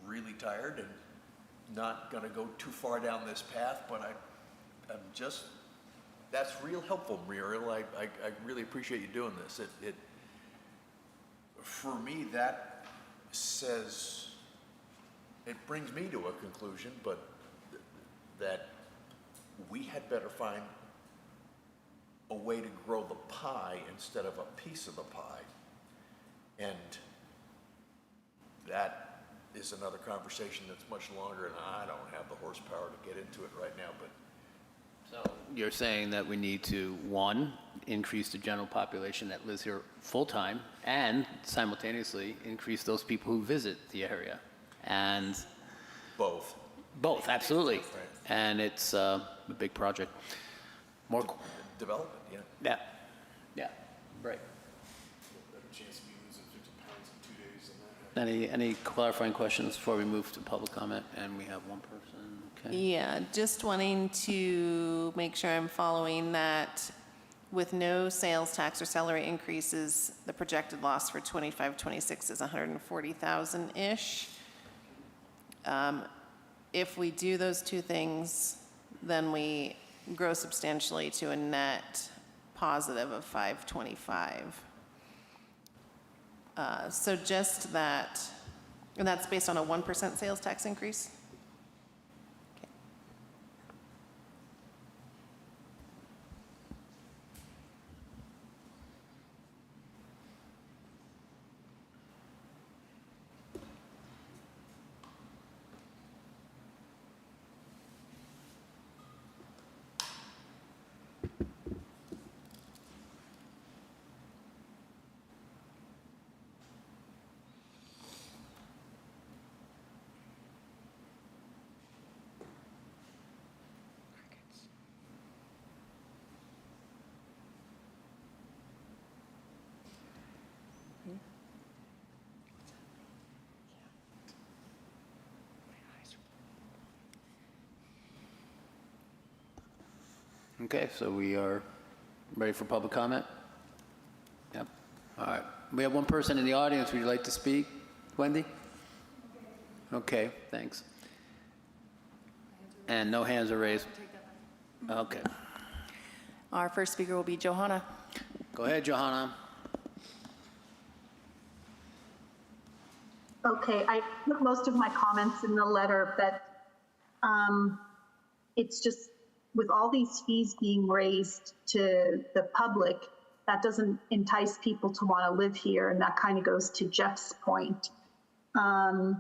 really tired and not going to go too far down this path, but I'm just, that's real helpful, Muriel. I really appreciate you doing this. For me, that says, it brings me to a conclusion, but that we had better find a way to grow the pie instead of a piece of the pie. And that is another conversation that's much longer, and I don't have the horsepower to get into it right now, but. So you're saying that we need to, one, increase the general population that lives here full-time, and simultaneously increase those people who visit the area. And both. Both, absolutely. Right. And it's a big project. More development, yeah. Yeah, yeah, right. Any clarifying questions before we move to public comment? And we have one person. Okay. Yeah, just wanting to make sure I'm following that. With no sales tax or salary increases, the projected loss for 25-26 is 140,000-ish. If we do those two things, then we grow substantially to a net positive of 525. So just that, and that's based on a 1% sales tax increase? Okay, so we are ready for public comment? Yep. All right. We have one person in the audience. Would you like to speak? Wendy? Okay, thanks. And no hands are raised. Okay. Our first speaker will be Johanna. Go ahead, Johanna. Okay, I put most of my comments in the letter, but it's just with all these fees being raised to the public, that doesn't entice people to want to live here, and that kind of goes to Jeff's point. And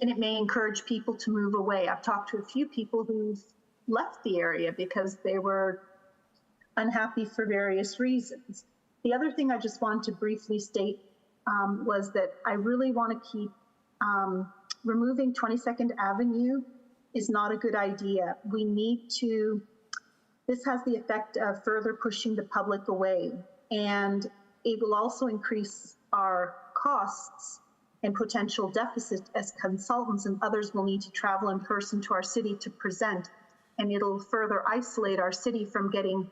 it may encourage people to move away. I've talked to a few people who've left the area because they were unhappy for various reasons. The other thing I just wanted to briefly state was that I really want to keep removing 22nd Avenue is not a good idea. We need to, this has the effect of further pushing the public away, and it will also increase our costs and potential deficit as consultants and others will need to travel in person to our city to present, and it'll further isolate our city from getting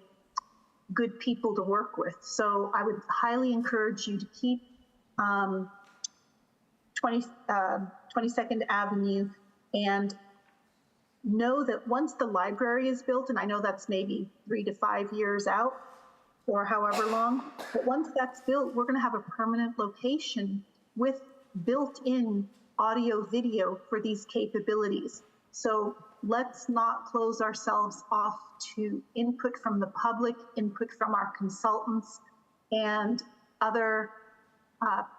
good people to work with. So I would highly encourage you to keep 22nd Avenue, and know that once the library is built, and I know that's maybe 3 to 5 years out or however long, but once that's built, we're going to have a permanent location with built-in audio video for these capabilities. So let's not close ourselves off to input from the public, input from our consultants and other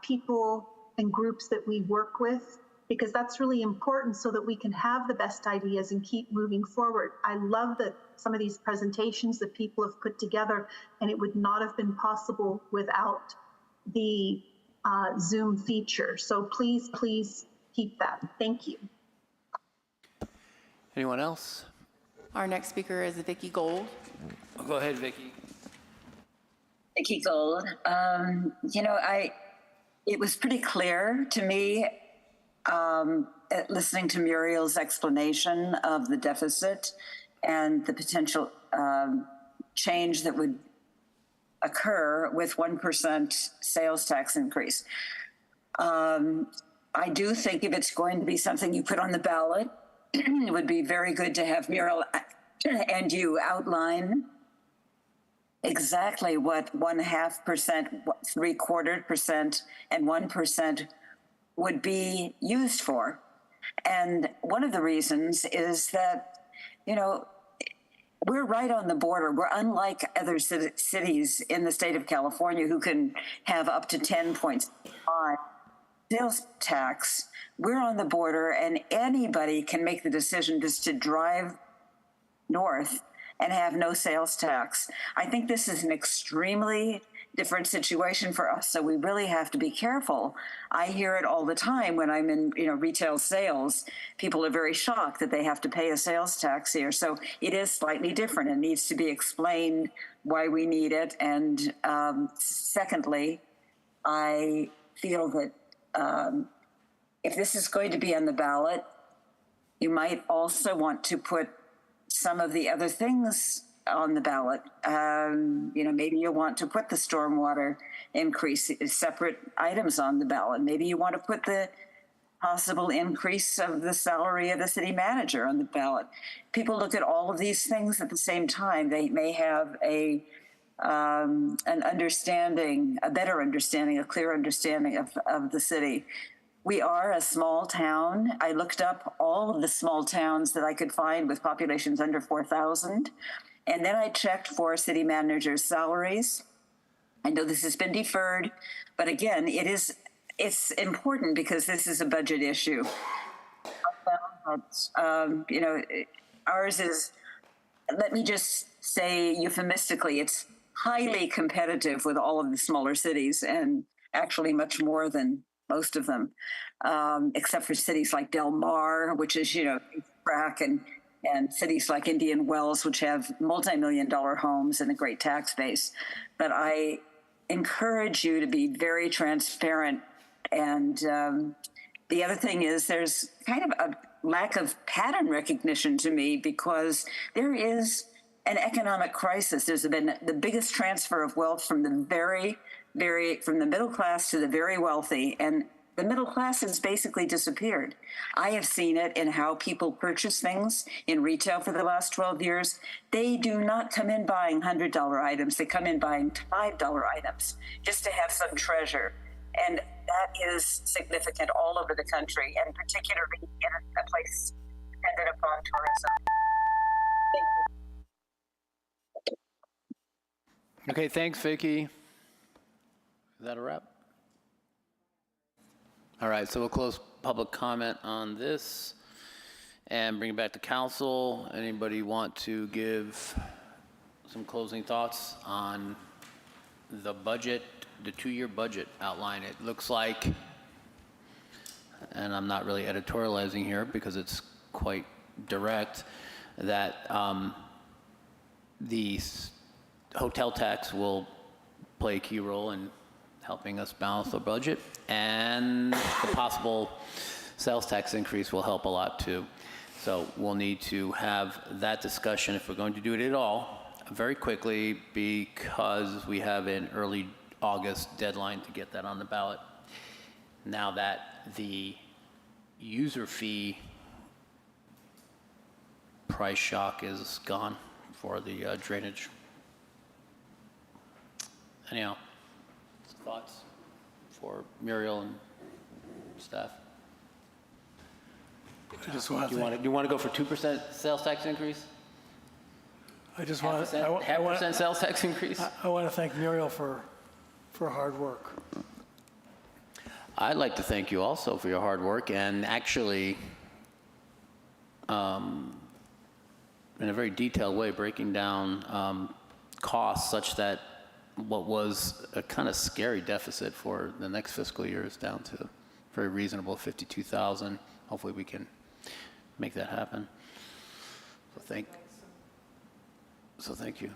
people and groups that we work with, because that's really important so that we can have the best ideas and keep moving forward. I love that some of these presentations that people have put together, and it would not have been possible without the Zoom feature. So please, please keep that. Thank you. Anyone else? Our next speaker is Vicki Gold. Go ahead, Vicki. Vicki Gold. It was pretty clear to me listening to Muriel's explanation of the deficit and the potential change that would occur with 1% sales tax increase. I do think if it's going to be something you put on the ballot, it would be very good to have Muriel and you outline exactly what 0.5%, 0.75%, and 1% would be used for. And one of the reasons is that, we're right on the border. We're unlike other cities in the state of California who can have up to 10.5 sales tax. We're on the border, and anybody can make the decision just to drive north and have no sales tax. I think this is an extremely different situation for us, so we really have to be careful. I hear it all the time when I'm in retail sales. People are very shocked that they have to pay a sales tax here. So it is slightly different. It needs to be explained why we need it. And secondly, I feel that if this is going to be on the ballot, you might also want to put some of the other things on the ballot. Maybe you want to put the stormwater increase separate items on the ballot. Maybe you want to put the possible increase of the salary of the city manager on the ballot. People look at all of these things at the same time. They may have an understanding, a better understanding, a clear understanding of the city. We are a small town. I looked up all of the small towns that I could find with populations under 4,000. And then I checked for city managers' salaries. I know this has been deferred, but again, it's important because this is a budget issue. Ours is, let me just say euphemistically, it's highly competitive with all of the smaller cities, and actually much more than most of them, except for cities like Del Mar, which is, crack, and cities like Indian Wells, which have multi-million-dollar homes and a great tax base. But I encourage you to be very transparent. And the other thing is there's kind of a lack of pattern recognition to me, because there is an economic crisis. There's been the biggest transfer of wealth from the from the middle class to the very wealthy, and the middle class has basically disappeared. I have seen it in how people purchase things in retail for the last 12 years. They do not come in buying $100 items. They come in buying $5 items just to have some treasure. And that is significant all over the country, and particularly in a place dependent upon tourism. Okay, thanks, Vicki. Is that a wrap? All right, so we'll close public comment on this and bring it back to council. Anybody want to give some closing thoughts on the budget, the 2-year budget outline. It looks like, and I'm not really editorializing here because it's quite direct, that the hotel tax will play a key role in helping us balance the budget, and the possible sales tax increase will help a lot too. So we'll need to have that discussion if we're going to do it at all very quickly, because we have an early August deadline to get that on the ballot. Now that the user fee price shock is gone for the drainage. Anyhow, thoughts for Muriel and staff? I just want Do you want to go for 2% sales tax increase? I just Half want percent, to. half percent sales tax increase? I want to thank Muriel for hard work. I'd like to thank you also for your hard work, and actually, in a very detailed way, breaking down costs such that what was a kind of scary deficit for the next fiscal year is down to very reasonable 52,000. Hopefully we can make that happen. So thank you.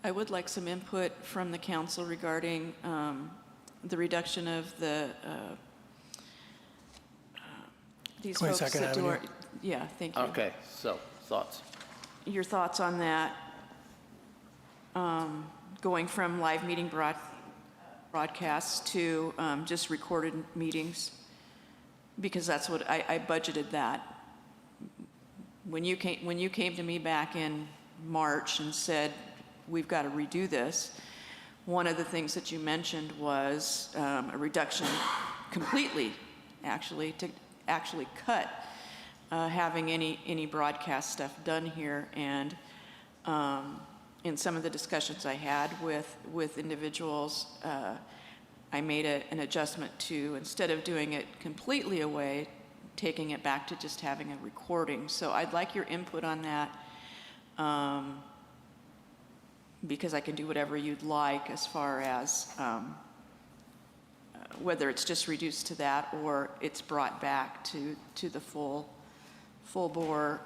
I would like some input from the council regarding the reduction of the these folks 22nd that do Avenue. our, yeah, thank you. Okay, so thoughts? Your thoughts on that, going from live meeting broadcasts to just recorded meetings? Because that's what I budgeted that. When you came to me back in March and said, we've got to redo this, one of the things that you mentioned was a reduction completely, actually, to actually cut having any broadcast stuff done here. And in some of the discussions I had with individuals, I made an adjustment to, instead of doing it completely away, taking it back to just having a recording. So I'd like your input on that, because I can do whatever you'd like as far as whether it's just reduced to that or it's brought back to the full bore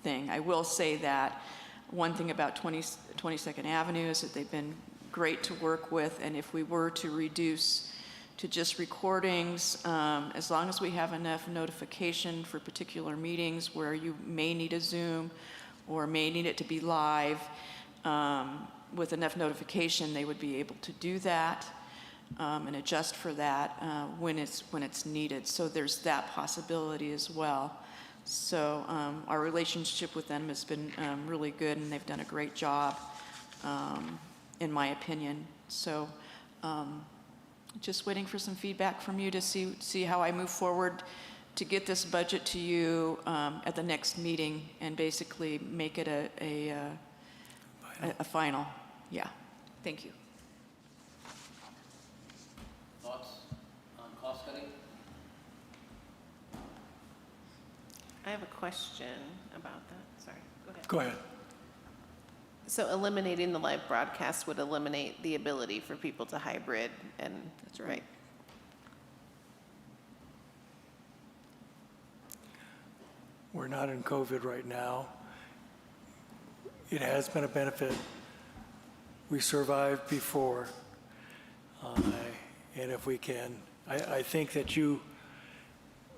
thing. I will say that one thing about 22nd Avenue is that they've been great to work with, and if we were to reduce to just recordings, as long as we have enough notification for particular meetings where you may need a Zoom or may need it to be live, with enough notification, they would be able to do that and adjust for that when it's needed. So there's that possibility as well. So our relationship with them has been really good, and they've done a great job, in my opinion. So just waiting for some feedback from you to see how I move forward to get this budget to you at the next meeting and basically make it a final. Yeah. Thank you. Thoughts on cost cutting? I have a question about that. Sorry, go ahead. Go ahead. So eliminating the live broadcast would eliminate the ability for people to hybrid and. That's right. We're not in COVID right now. It has been a benefit. We survived before. And if we can, I think that you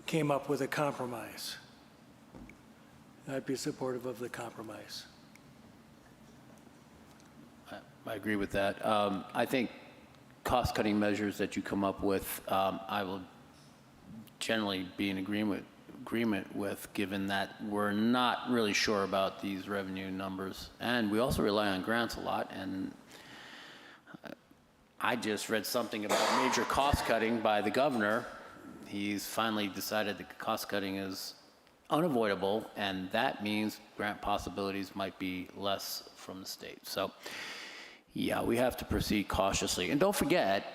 came up with a compromise. I'd be supportive of the compromise. I agree with that. I think cost-cutting measures that you come up with, I will generally be in agreement with, given that we're not really sure about these revenue numbers. And we also rely on grants a lot. And I just read something about major cost-cutting by the governor. He's finally decided that cost-cutting is unavoidable, and that means grant possibilities might be less from the state. So, yeah, we have to proceed cautiously. And don't forget,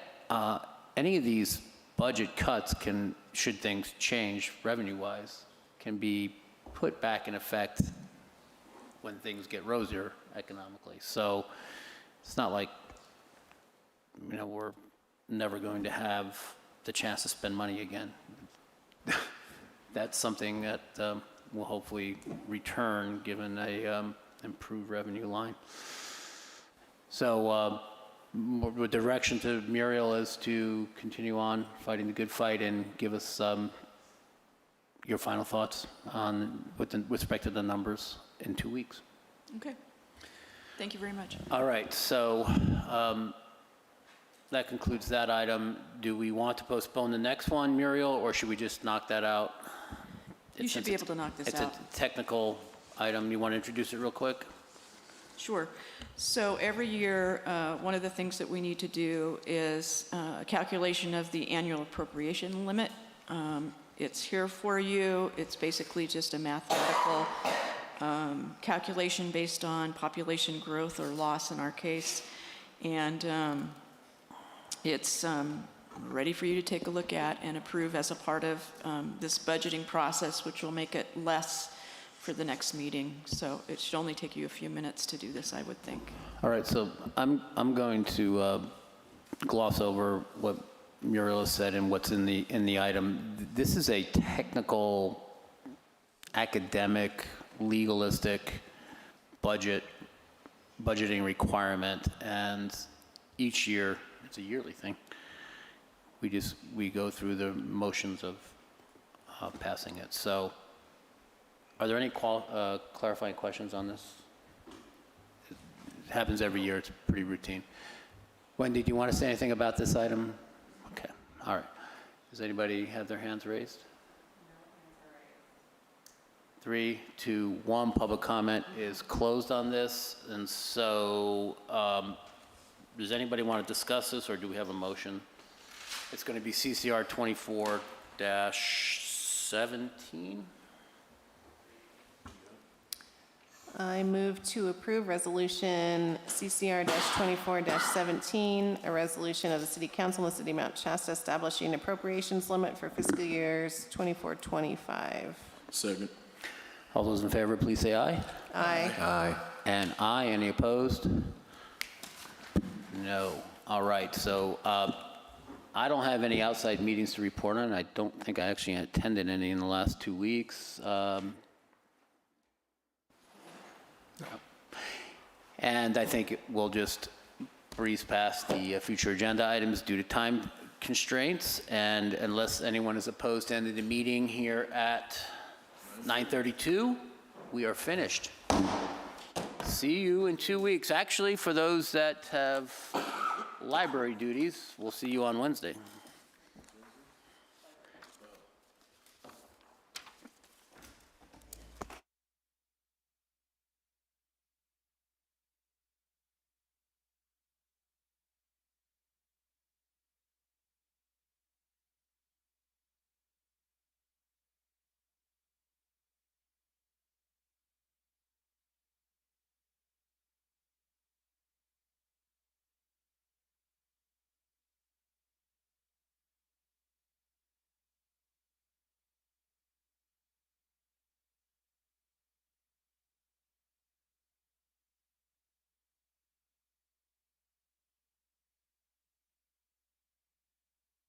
any of these budget cuts can, should things change revenue-wise, can be put back in effect when things get rosier economically. So it's not like, we're never going to have the chance to spend money again. That's something that will hopefully return given a improved revenue line. So the direction to Muriel is to continue on fighting the good fight and give us your final thoughts on with respect to the numbers in 2 weeks. Okay. Thank you very much. All right, so that concludes that item. Do we want to postpone the next one, Muriel, or should we just knock that out? You should be able to knock this out. It's a technical item. You want to introduce it real quick? Sure. So every year, one of the things that we need to do is a calculation of the annual appropriation limit. It's here for you. It's basically just a mathematical calculation based on population growth or loss in our case. And it's ready for you to take a look at and approve as a part of this budgeting process, which will make it less for the next meeting. So it should only take you a few minutes to do this, I would think. All right, so I'm going to gloss over what Muriel has said and what's in the item. This is a technical, academic, legalistic budgeting requirement, and each year, it's a yearly thing, we go through the motions of passing it. So are there any clarifying questions on this? It happens every year. It's pretty routine. Wendy, do you want to say anything about this item? Okay. All right. Does anybody have their hands raised? 3, 2, 1. Public comment is closed on this. And so does anybody want to discuss this, or do we have a motion? It's going to be CCR 24-17. I move to approve resolution CCR-24-17, a resolution of the City Council of the City of Mount Shasta establishing appropriations limit for fiscal years 24-25. Second. All those in favor, please say aye. Aye. Aye. And aye. Any opposed? No. All right. So I don't have any outside meetings to report on. I don't think I actually attended any in the last 2 weeks. And I think we'll just breeze past the future agenda items due to time constraints. And unless anyone is opposed to ending the meeting here at 9:32, we are finished. See you in 2 weeks. Actually, for those that have library duties, we'll see you on Wednesday.